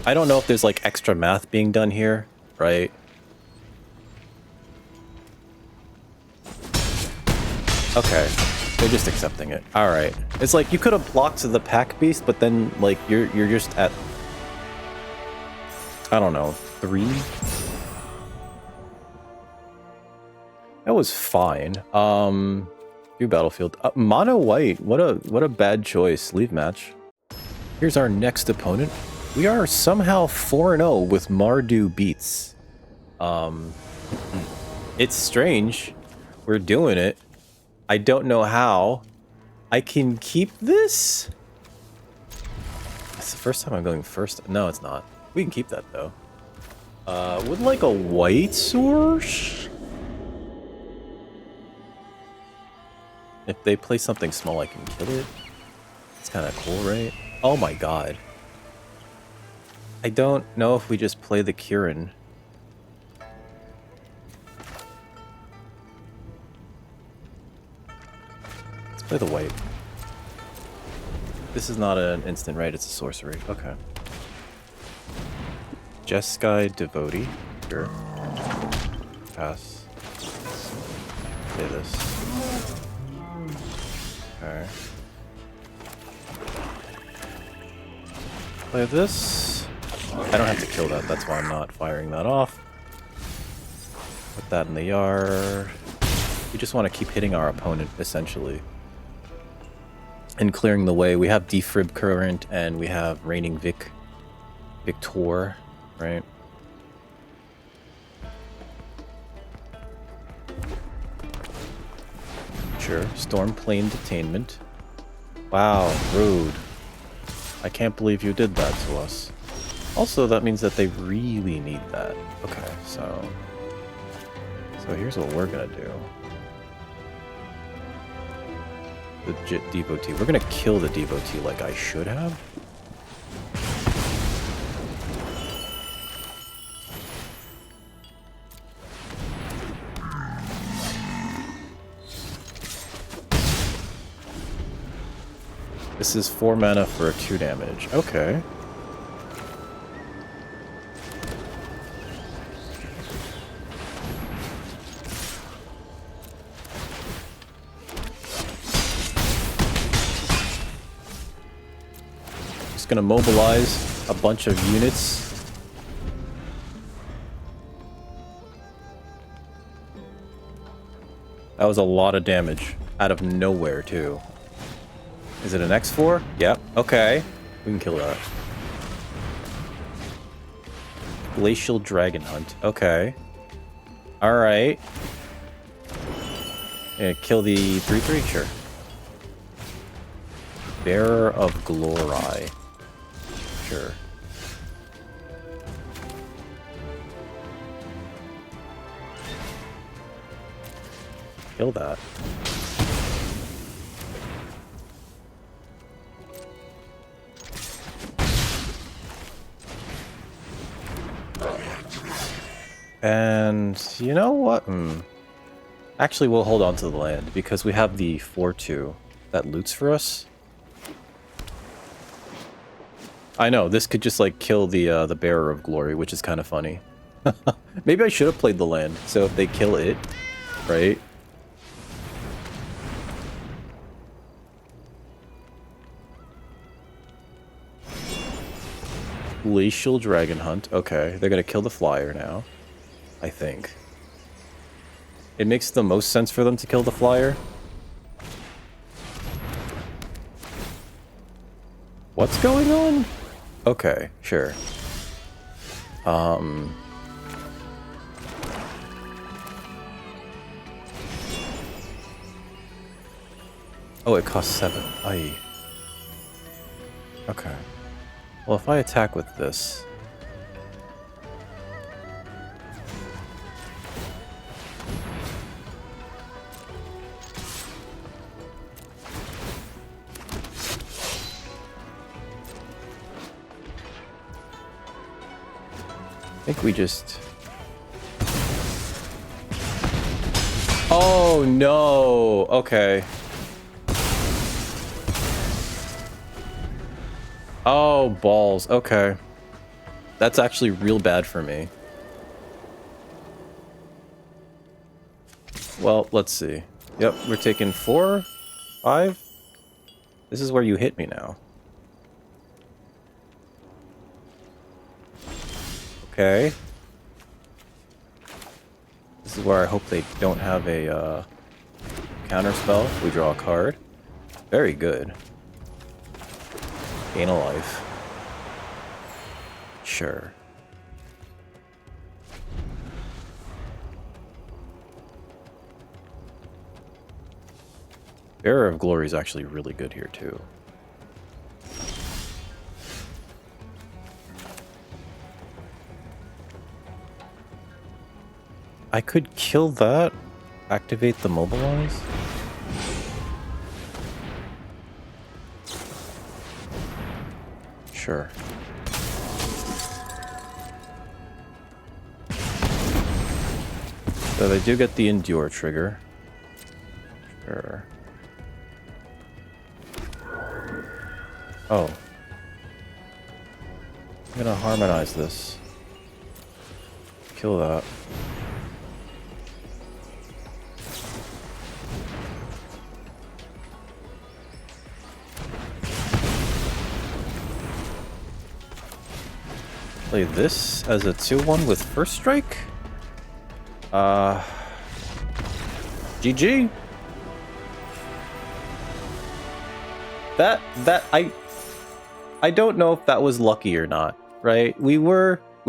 I don't know if there's like extra math being done here, right? Okay. They're just accepting it. Alright. It's like you could have blocked the Pack Beast, but then like you're just at, I don't know, 3? That was fine. Do battlefield. Mono white. What a bad choice. Leave match. Here's our next opponent. We are somehow 4-0 with Mardu beats. It's strange. We're doing it. I don't know how. I can keep this? It's the first time I'm going first. No, it's not. We can keep that, though. Would like a white source? If they play something small, I can kill it. It's kind of cool, right? Oh my god. I don't know if we just play the Kirin. Let's play the white. This is not an instant, right? It's a sorcery. Okay. Jeskai Devotee. Sure. Pass. Play this. Okay. Play this. I don't have to kill that, that's why I'm not firing that off. Put that in the yard. We just want to keep hitting our opponent, essentially. And clearing the way. We have Defrib Current, and we have Reigning Victor, right? Sure. Stormplane Detainment. Wow, rude. I can't believe you did that to us. Also, that means that they really need that. Okay, so here's what we're gonna do. Legit Devotee. We're gonna kill the Devotee like I should have. This is 4 mana for a 2 damage. Okay. Just gonna mobilize a bunch of units. That was a lot of damage out of nowhere, too. Is it an X4? Yep. Okay. We can kill that. Glacial Dragon Hunt. Okay. Alright. Yeah, kill the 3/3? Sure. Bearer of Glory. Sure. Kill that. And And you know what? Actually, we'll hold on to the land because we have the 4-2 that loots for us. I know, this could just like kill the Bearer of Glory, which is kind of funny. Maybe I should have played the land, so if they kill it, right? Glacial Dragon Hunt. Okay, they're gonna kill the flyer now, I think. It makes the most sense for them to kill the flyer. What's going on? Okay, sure. Oh, it costs 7. Aye. Okay. Well, if I attack with this... I think we just... Oh, no! Okay. Oh, balls. Okay. That's actually real bad for me. Well, let's see. Yep, we're taking 4, 5. This is where you hit me now. Okay. This is where I hope they don't have a counter spell. We draw a card. Very good. Gain a life. Sure. Bearer of Glory is actually really good here too. I could kill that, activate the mobilize. Sure. So they do get the endure trigger. Sure. Oh. I'm gonna harmonize this. Kill that. Play this as a 2-1 with first strike. GG. I don't know if that was lucky or not, right? We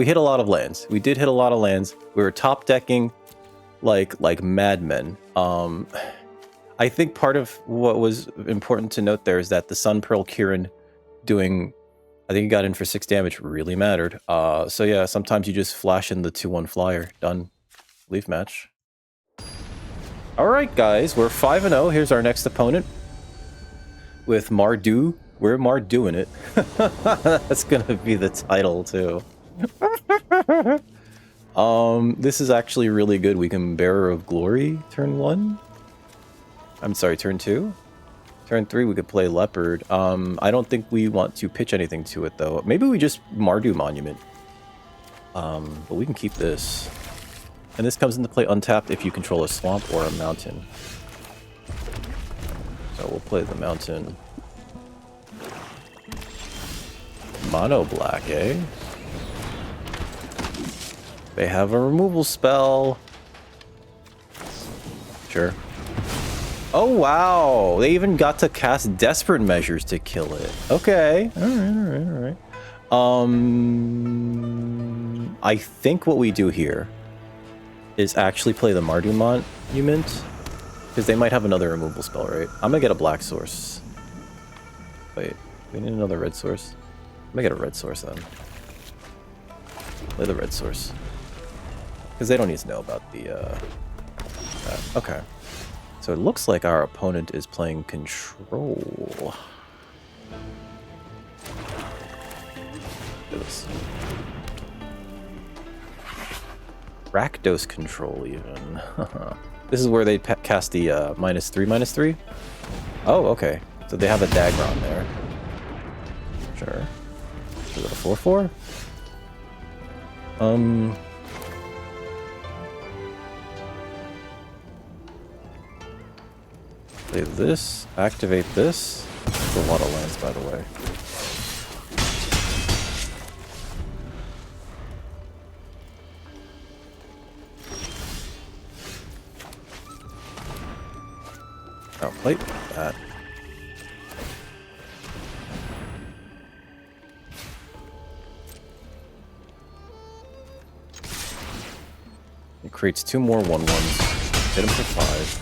hit a lot of lands. We did hit a lot of lands. We were top decking like madmen. I think part of what was important to note there is that the Sun Pearl Kieran doing, I think he got in for 6 damage, really mattered. So yeah, sometimes you just flash in the 2-1 flyer. Done. Leaf match. Alright guys, we're 5-0. Here's our next opponent. With Mardu. We're Mardu in it. That's gonna be the title too. This is actually really good. We can Bearer of Glory turn 1. I'm sorry, turn 2. Turn 3 we could play Leopard. I don't think we want to pitch anything to it though. Maybe we just Mardu Monument. But we can keep this. And this comes into play untapped if you control a swamp or a mountain. So we'll play the mountain. Mono black, eh? They have a removal spell. Sure. Oh, wow. They even got to cast Desperate Measures to kill it. Okay. Alright. I think what we do here is actually play the Mardu Monument. Because they might have another removal spell, right? I'm gonna get a black source. Wait, we need another red source? I'm gonna get a red source then. Play the red source. Because they don't need to know about the, that. Okay. So it looks like our opponent is playing control. Do this. Rakdos control even. This is where they cast the -3/-3. Oh, okay. So they have a dagger on there. Sure. Is it a 4/4? Play this. Activate this. That's a lot of lands, by the way. Oh, plate that. It creates 2 more 1/1s. Hit him for 5.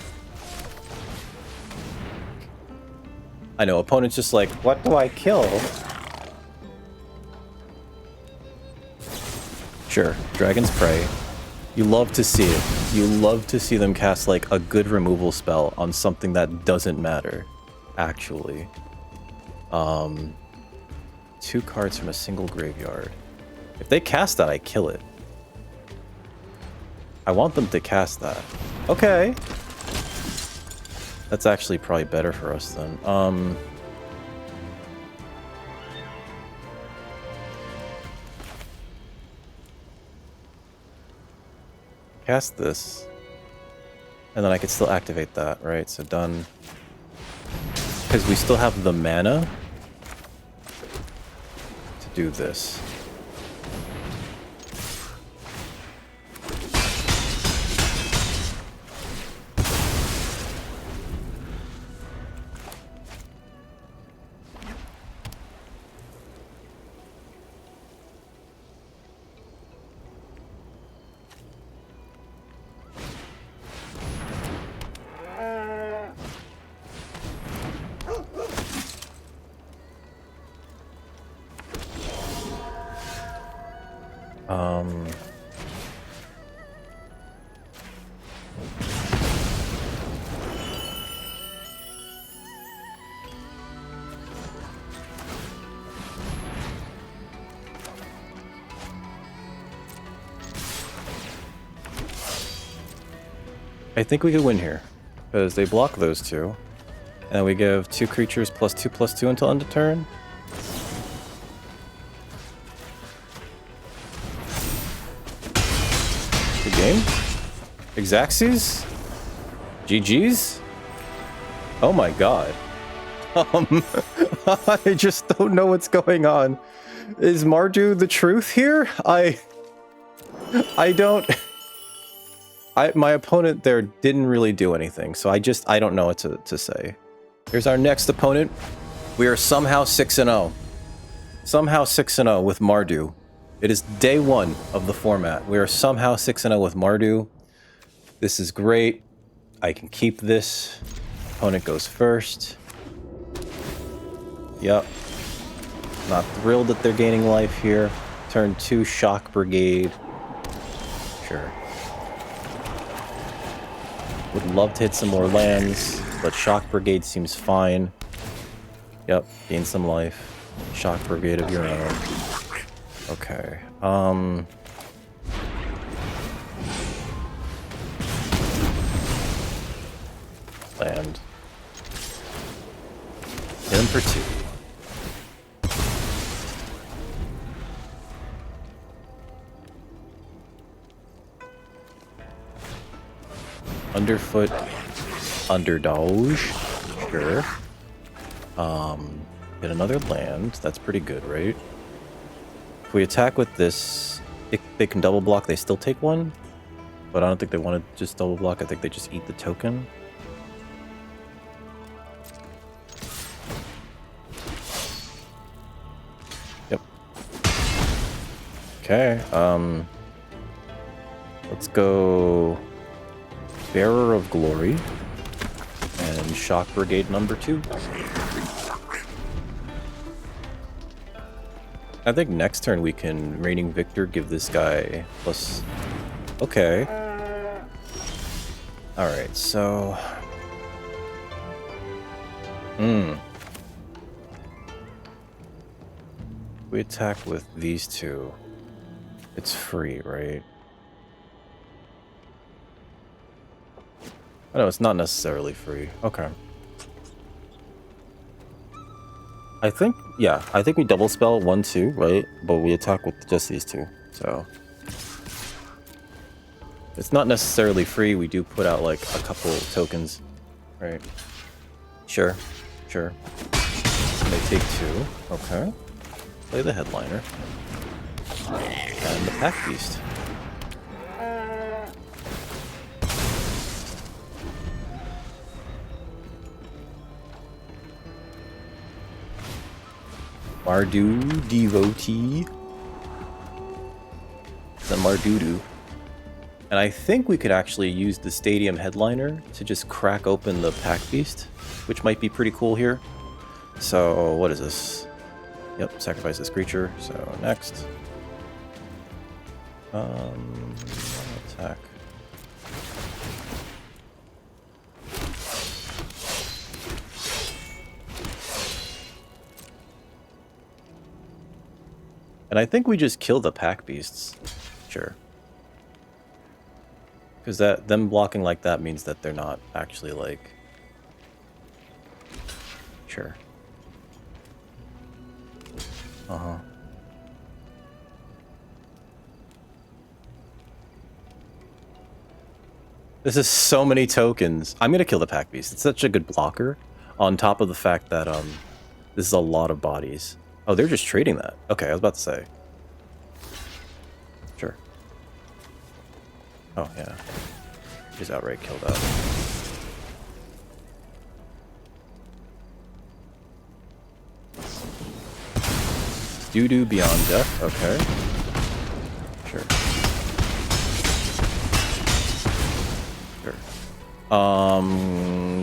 I know, opponent's just like, what do I kill? Sure, Dragon's Prey. You love to see it. You love to see them cast, like, a good removal spell on something that doesn't matter, actually. 2 cards from a single graveyard. If they cast that, I kill it. I want them to cast that. Okay. That's actually probably better for us then. Cast this. And then I could still activate that, right? So done. Because we still have the mana to do this. I think we could win here, because they block those 2. And we give 2 creatures +2/+2 until end of turn. Good game. Exaxes? GG's? Oh my god. I just don't know what's going on. Is Mardu the truth here? I don't... my opponent there didn't really do anything, so I don't know what to say. Here's our next opponent. We are somehow 6-0. Somehow 6-0 with Mardu. It is day 1 of the format. We are somehow 6-0 with Mardu. This is great. I can keep this. Opponent goes first. Yep. Not thrilled that they're gaining life here. Turn 2, Shock Brigade. Sure. Would love to hit some more lands, but Shock Brigade seems fine. Yep, gain some life. Shock Brigade of your own. Okay. Land. Hit him for 2. Underfoot, Underdoge, sure. Get another land, that's pretty good, right? If we attack with this, they can double block, they still take 1. But I don't think they want to just double block, I think they just eat the token. Yep. Okay, let's go... Bearer of Glory, and Shock Brigade number 2. I think next turn we can Reigning Victor give this guy plus... Okay. Alright, so... We attack with these 2. It's free, right? I know it's not necessarily free. Okay. I think, yeah, I think we double spell 1-2, right? But we attack with just these two, so. It's not necessarily free, we do put out like a couple tokens, right? Sure, sure. And they take 2, okay. Play the headliner. And the pack beast. Mardu devotee. The Mardudu. And I think we could actually use the stadium headliner to just crack open the pack beast, which might be pretty cool here. So what is this? Yep, sacrifice this creature. So next. Attack. And I think we just kill the pack beasts. Sure. Because them blocking like that means that they're not actually like... Sure. Uh-huh. This is so many tokens. I'm gonna kill the pack beast. It's such a good blocker. On top of the fact that this is a lot of bodies. Oh, they're just trading that. Okay, I was about to say. Sure. Oh, yeah. Just outright kill that. Doo-doo beyond death. Okay. Sure. Sure.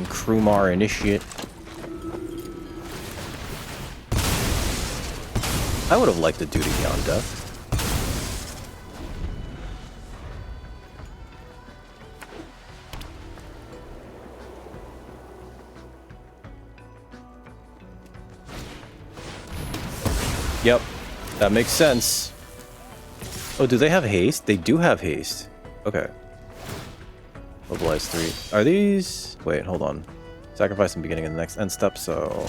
Krumar initiate. I would have liked a duty beyond death. Yep, that makes sense. Oh, do they have haste? They do have haste. Okay. Mobilize 3. Are these... Wait, hold on. Sacrifice in the beginning of the next end step, so...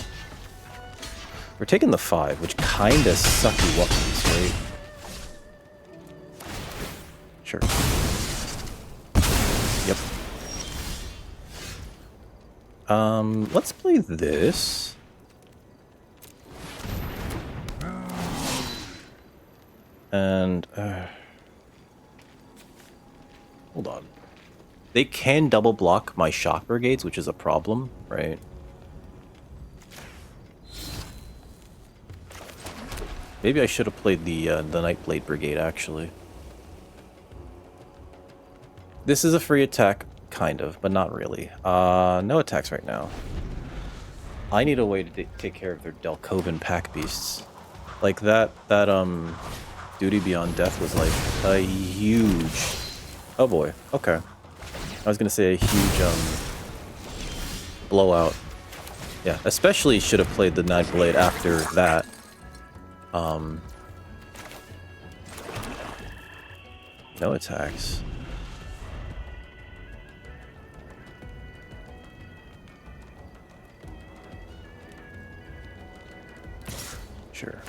We're taking the 5, which kinda sucky wuckies, right? Sure. Yep. Let's play this. And, hold on. They can double block my shock brigades, which is a problem, right? Maybe I should have played the Nightblade Brigade, actually. This is a free attack, kind of, but not really. No attacks right now. I need a way to take care of their Delcoven pack beasts. Like that Duty Beyond Death was like a huge... Oh boy, okay. I was gonna say a huge, blowout. Yeah, especially should have played the Nightblade after that. No attacks. Sure.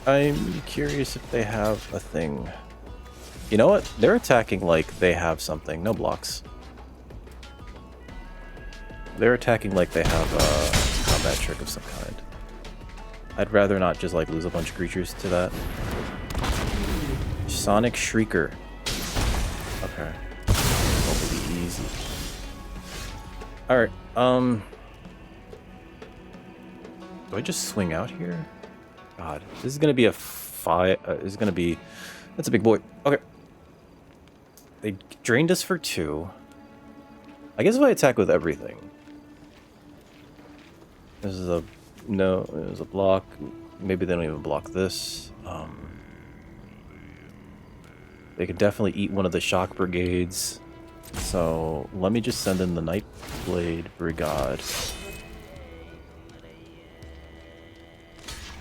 I'm curious if they have a thing. You know what? They're attacking like they have something. No blocks. They're attacking like they have a combat trick of some kind. I'd rather not just like lose a bunch of creatures to that. Sonic Shrieker. Okay. That'll be easy. Alright, do I just swing out here? God, this is gonna be a fight. This is gonna be... That's a big boy. Okay. They drained us for 2. I guess if I attack with everything. This is a... No, there's a block. Maybe they don't even block this. They could definitely eat one of the shock brigades. So, let me just send in the Nightblade Brigade.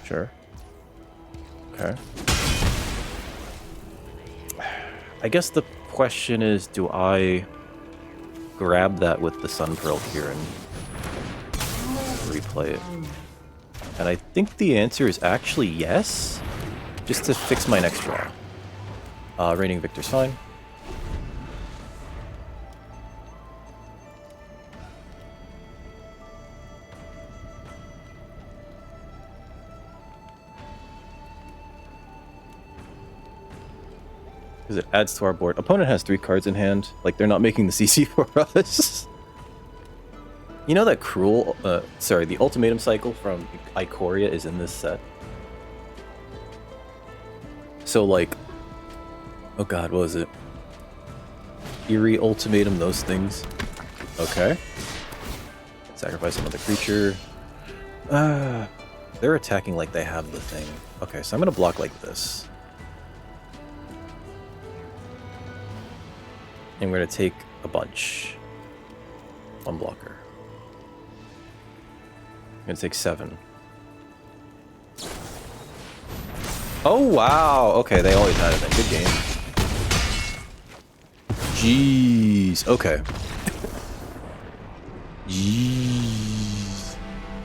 Sure. Okay. I guess the question is, do I grab that with the Sun Pearl here and replay it? And I think the answer is actually yes, just to fix my next draw. Reigning Victor's fine. Because it adds to our board. Opponent has 3 cards in hand. Like, they're not making the CC for us. You know that Cruel... sorry, the Ultimatum Cycle from Ikoria is in this set. So, like... Oh god, what was it? Eerie Ultimatum, those things. Okay. Sacrifice another creature. They're attacking like they have the thing. Okay, so I'm gonna block like this. And we're gonna take a bunch. 1 blocker. I'm gonna take 7. Oh wow! Okay, they always had it then. Good game. Jeez. Okay. Jeez.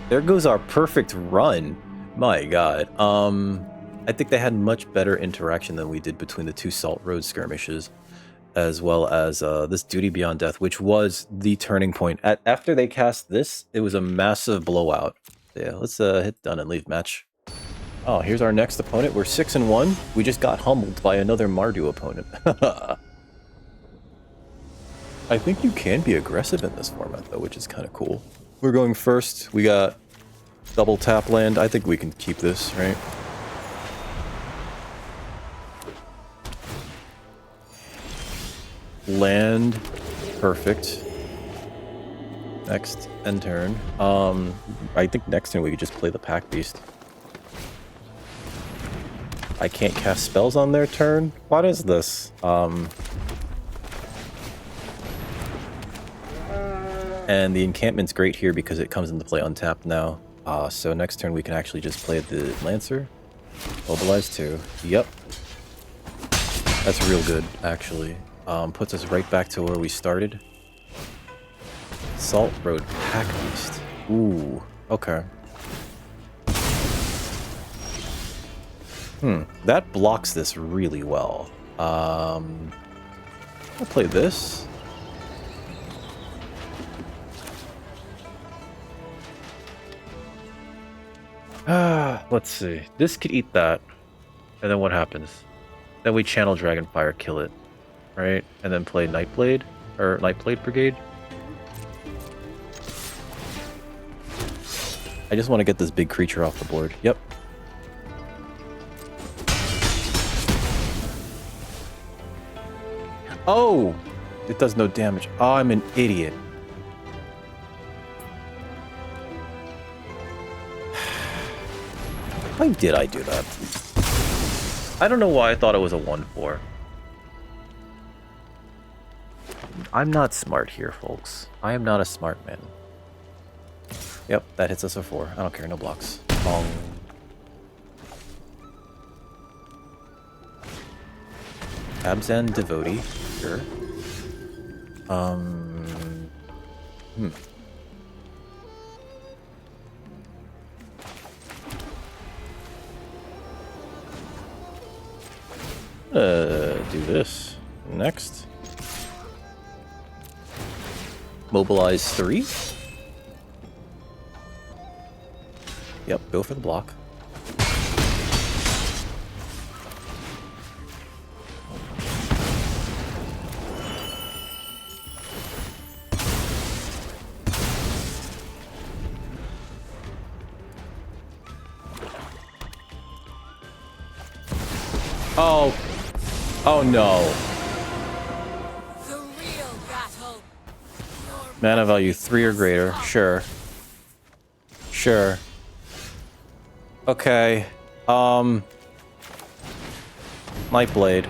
There goes our perfect run. My god. I think they had much better interaction than we did between the 2 Salt Road skirmishes, as well as this Duty Beyond Death, which was the turning point. After they cast this, it was a massive blowout. Yeah, let's hit done and leave match. Oh, here's our next opponent. We're 6-1. We just got humbled by another Mardu opponent. I think you can be aggressive in this format, though, which is kind of cool. We're going first. We got double tap land. I think we can keep this, right? Land. Perfect. Next end turn. I think next turn we could just play the Pack Beast. I can't cast spells on their turn? What is this? And the encampment's great here because it comes into play untapped now. So next turn we can actually just play the Lancer. Mobilize 2. Yep. That's real good, actually. Puts us right back to where we started. Salt Road Pack Beast. Ooh, okay. That blocks this really well. I'll play this. Let's see. This could eat that. And then what happens? Then we channel Dragonfire, kill it. Right? And then play Nightblade? Or Nightblade Brigade? I just want to get this big creature off the board. Yep. Oh! It does no damage. Oh, I'm an idiot. Why did I do that? I don't know why I thought it was a 1/4. I'm not smart here, folks. I am not a smart man. Yep, that hits us a 4. I don't care, no blocks. Bong. Abzan Devotee, sure. Do this. Next. Mobilize 3. Yep, go for the block. Oh. Oh no. The real battle. Mana value 3 or greater. Sure. Sure. Okay. Nightblade.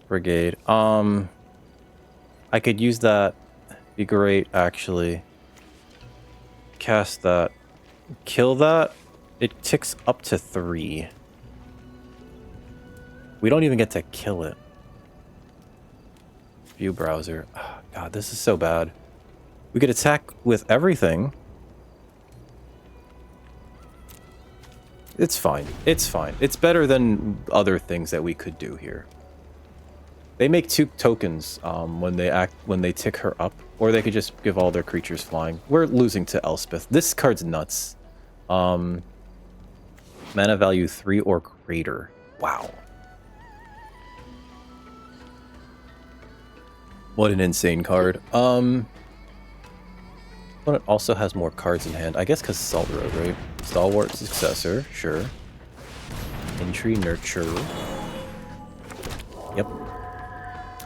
Brigade. I could use that. Be great, actually. Cast that. Kill that. It ticks up to 3. We don't even get to kill it. View browser. Oh, God, this is so bad. We could attack with everything. It's fine. It's fine. It's better than other things that we could do here. They make 2 tokens when they tick her up, or they could just give all their creatures flying. We're losing to Elspeth. This card's nuts. Mana value 3 or greater. Wow. What an insane card. Opponent also has more cards in hand. I guess because Salt Road, right? Stalwart Successor, sure. Entry Nurture. Yep.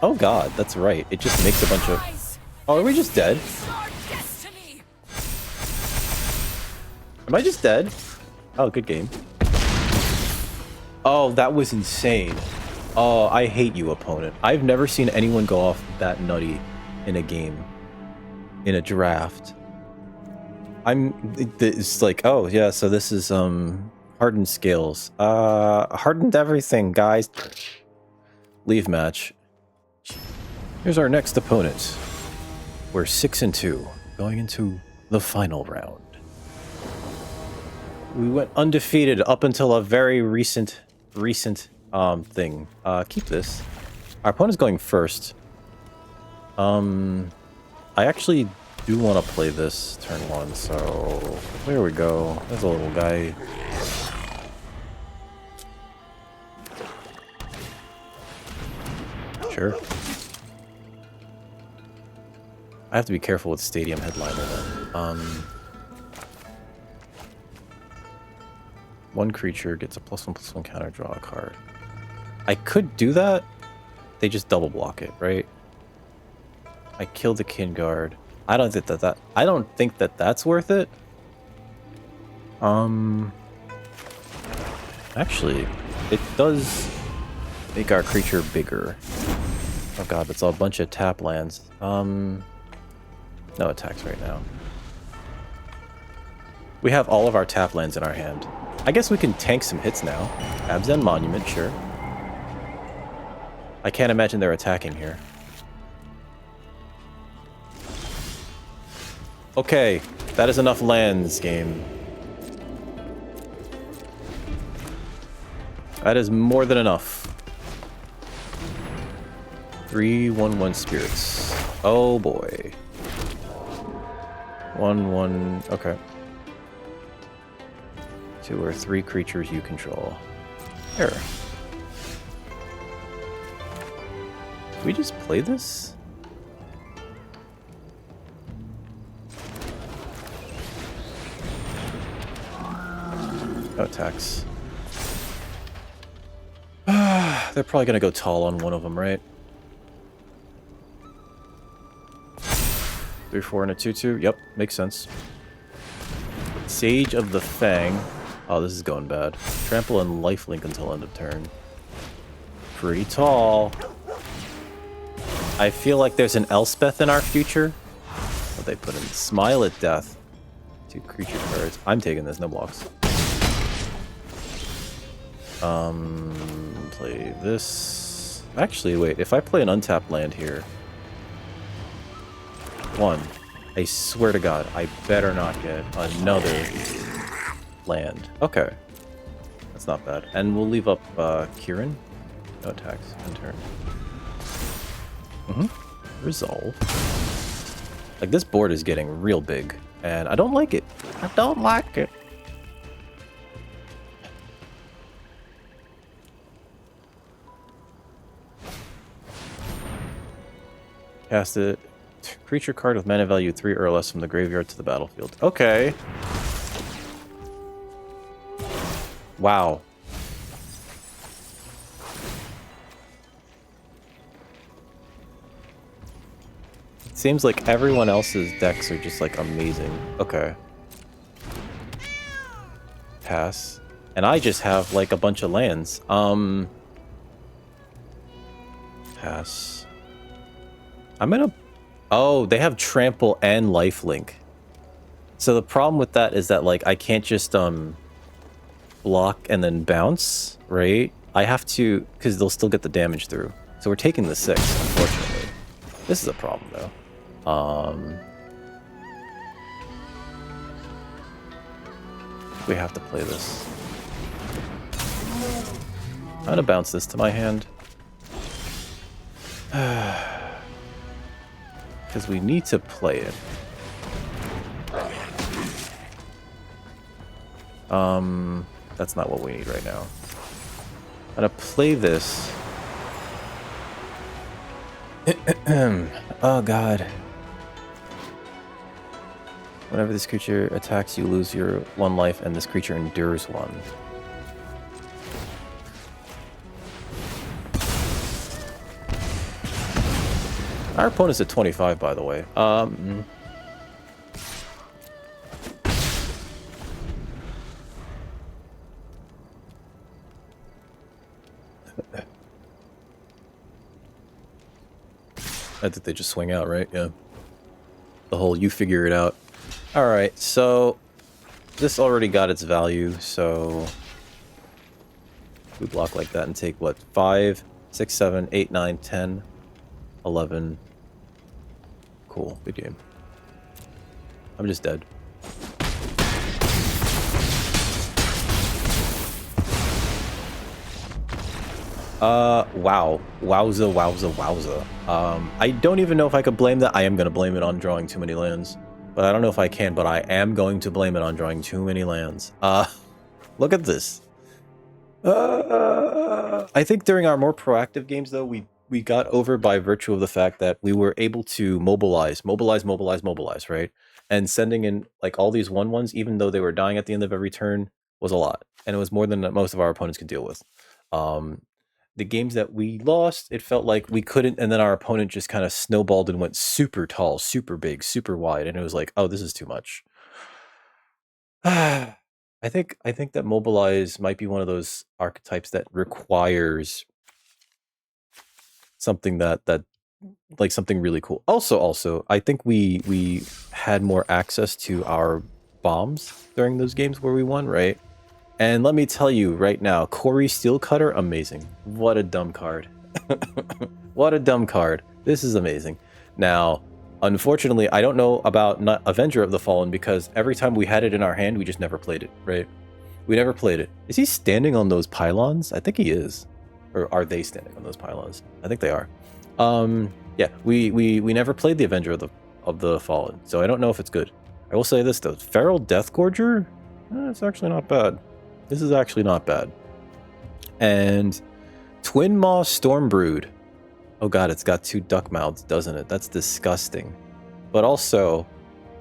Oh god, that's right. It just makes a bunch of... Oh, are we just dead? Am I just dead? Oh, good game. Oh, that was insane. Oh, I hate you, opponent. I've never seen anyone go off that nutty in a game. In a draft. It's like, oh, yeah, so this is, hardened scales. Hardened everything, guys. Leave match. Here's our next opponent. We're 6-2, going into the final round. We went undefeated up until a very recent thing. Keep this. Our opponent's going first. I actually do want to play this turn 1, so there we go. There's a little guy. Sure. I have to be careful with Stadium Headliner then. One creature gets a +1/+1 counter, draw a card. I could do that. They just double block it, right? I killed the Kin Guard. I don't think that that's worth it. Actually, it does make our creature bigger. Oh god, that's a bunch of tap lands. No attacks right now. We have all of our tap lands in our hand. I guess we can tank some hits now. Abzan Monument, sure. I can't imagine they're attacking here. Okay, that is enough lands, game. That is more than enough. 3/1/1 spirits. Oh boy. 1/1. Okay. 2 or 3 creatures you control. Here. Did we just play this? No attacks. They're probably gonna go tall on one of them, right? 3/4 and a 2/2. Yep, makes sense. Sage of the Fang. Oh, this is going bad. Trample and lifelink until end of turn. Pretty tall. I feel like there's an Elspeth in our future. What they put in? Smile at Death. 2 creature cards. I'm taking this, no blocks. Play this. Actually, wait. If I play an untapped land here. 1. I swear to God, I better not get another land. Okay. That's not bad. And we'll leave up Kieran. No attacks. End turn. Resolve. Like, this board is getting real big. And I don't like it. I don't like it. Cast it. Creature card with mana value 3 or less from the graveyard to the battlefield. Okay. Wow. It seems like everyone else's decks are just like amazing. Okay. Pass. And I just have like a bunch of lands. Pass. I'm gonna... Oh, they have trample and lifelink. So the problem with that is that like I can't just block and then bounce, right? I have to, because they'll still get the damage through. So we're taking the 6, unfortunately. This is a problem, though. We have to play this. I'm gonna bounce this to my hand. Because we need to play it. That's not what we need right now. I'm gonna play this. Oh god. Whenever this creature attacks, you lose your 1 life, and this creature endures 1. Our opponent's at 25, by the way. I think they just swing out, right? Yeah. The whole you figure it out. Alright, so this already got its value, so we block like that and take what? 5, 6, 7, 8, 9, 10, 11. Cool, good game. I'm just dead. Wow. Wowza, wowza, wowza. I don't even know if I could blame that. I am gonna blame it on drawing too many lands. But I don't know if I can, but I am going to blame it on drawing too many lands. Look at this. I think during our more proactive games, though, we got over by virtue of the fact that we were able to mobilize, right? And sending in, like, all these 1/1s, even though they were dying at the end of every turn, was a lot. And it was more than most of our opponents could deal with. The games that we lost, it felt like we couldn't, and then our opponent just kind of snowballed and went super tall, super big, super wide, and it was like, oh, this is too much. I think that mobilize might be one of those archetypes that requires something that like something really cool. Also, I think we had more access to our bombs during those games where we won, right? And let me tell you right now, Corey Steelcutter, amazing. What a dumb card. What a dumb card. This is amazing. Now, unfortunately, I don't know about Avenger of the Fallen because every time we had it in our hand, we just never played it, right? We never played it. Is he standing on those pylons? I think he is. Or are they standing on those pylons? I think they are. Yeah, we never played the Avenger of the Fallen, so I don't know if it's good. I will say this though, Feral Deathgorger? It's actually not bad. This is actually not bad. And Twin Maw Stormbrood. Oh god, it's got 2 duck mouths, doesn't it? That's disgusting. But also,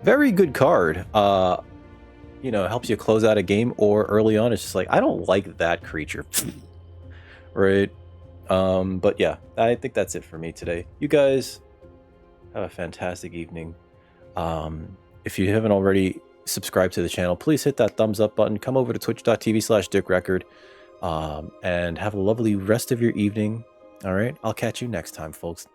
very good card. You know, it helps you close out a game, or early on, it's just like, I don't like that creature. Right? But yeah, I think that's it for me today. You guys have a fantastic evening. If you haven't already subscribed to the channel, please hit that thumbs up button. Come over to twitch.tv/dickrecord and have a lovely rest of your evening. All right, I'll catch you next time, folks.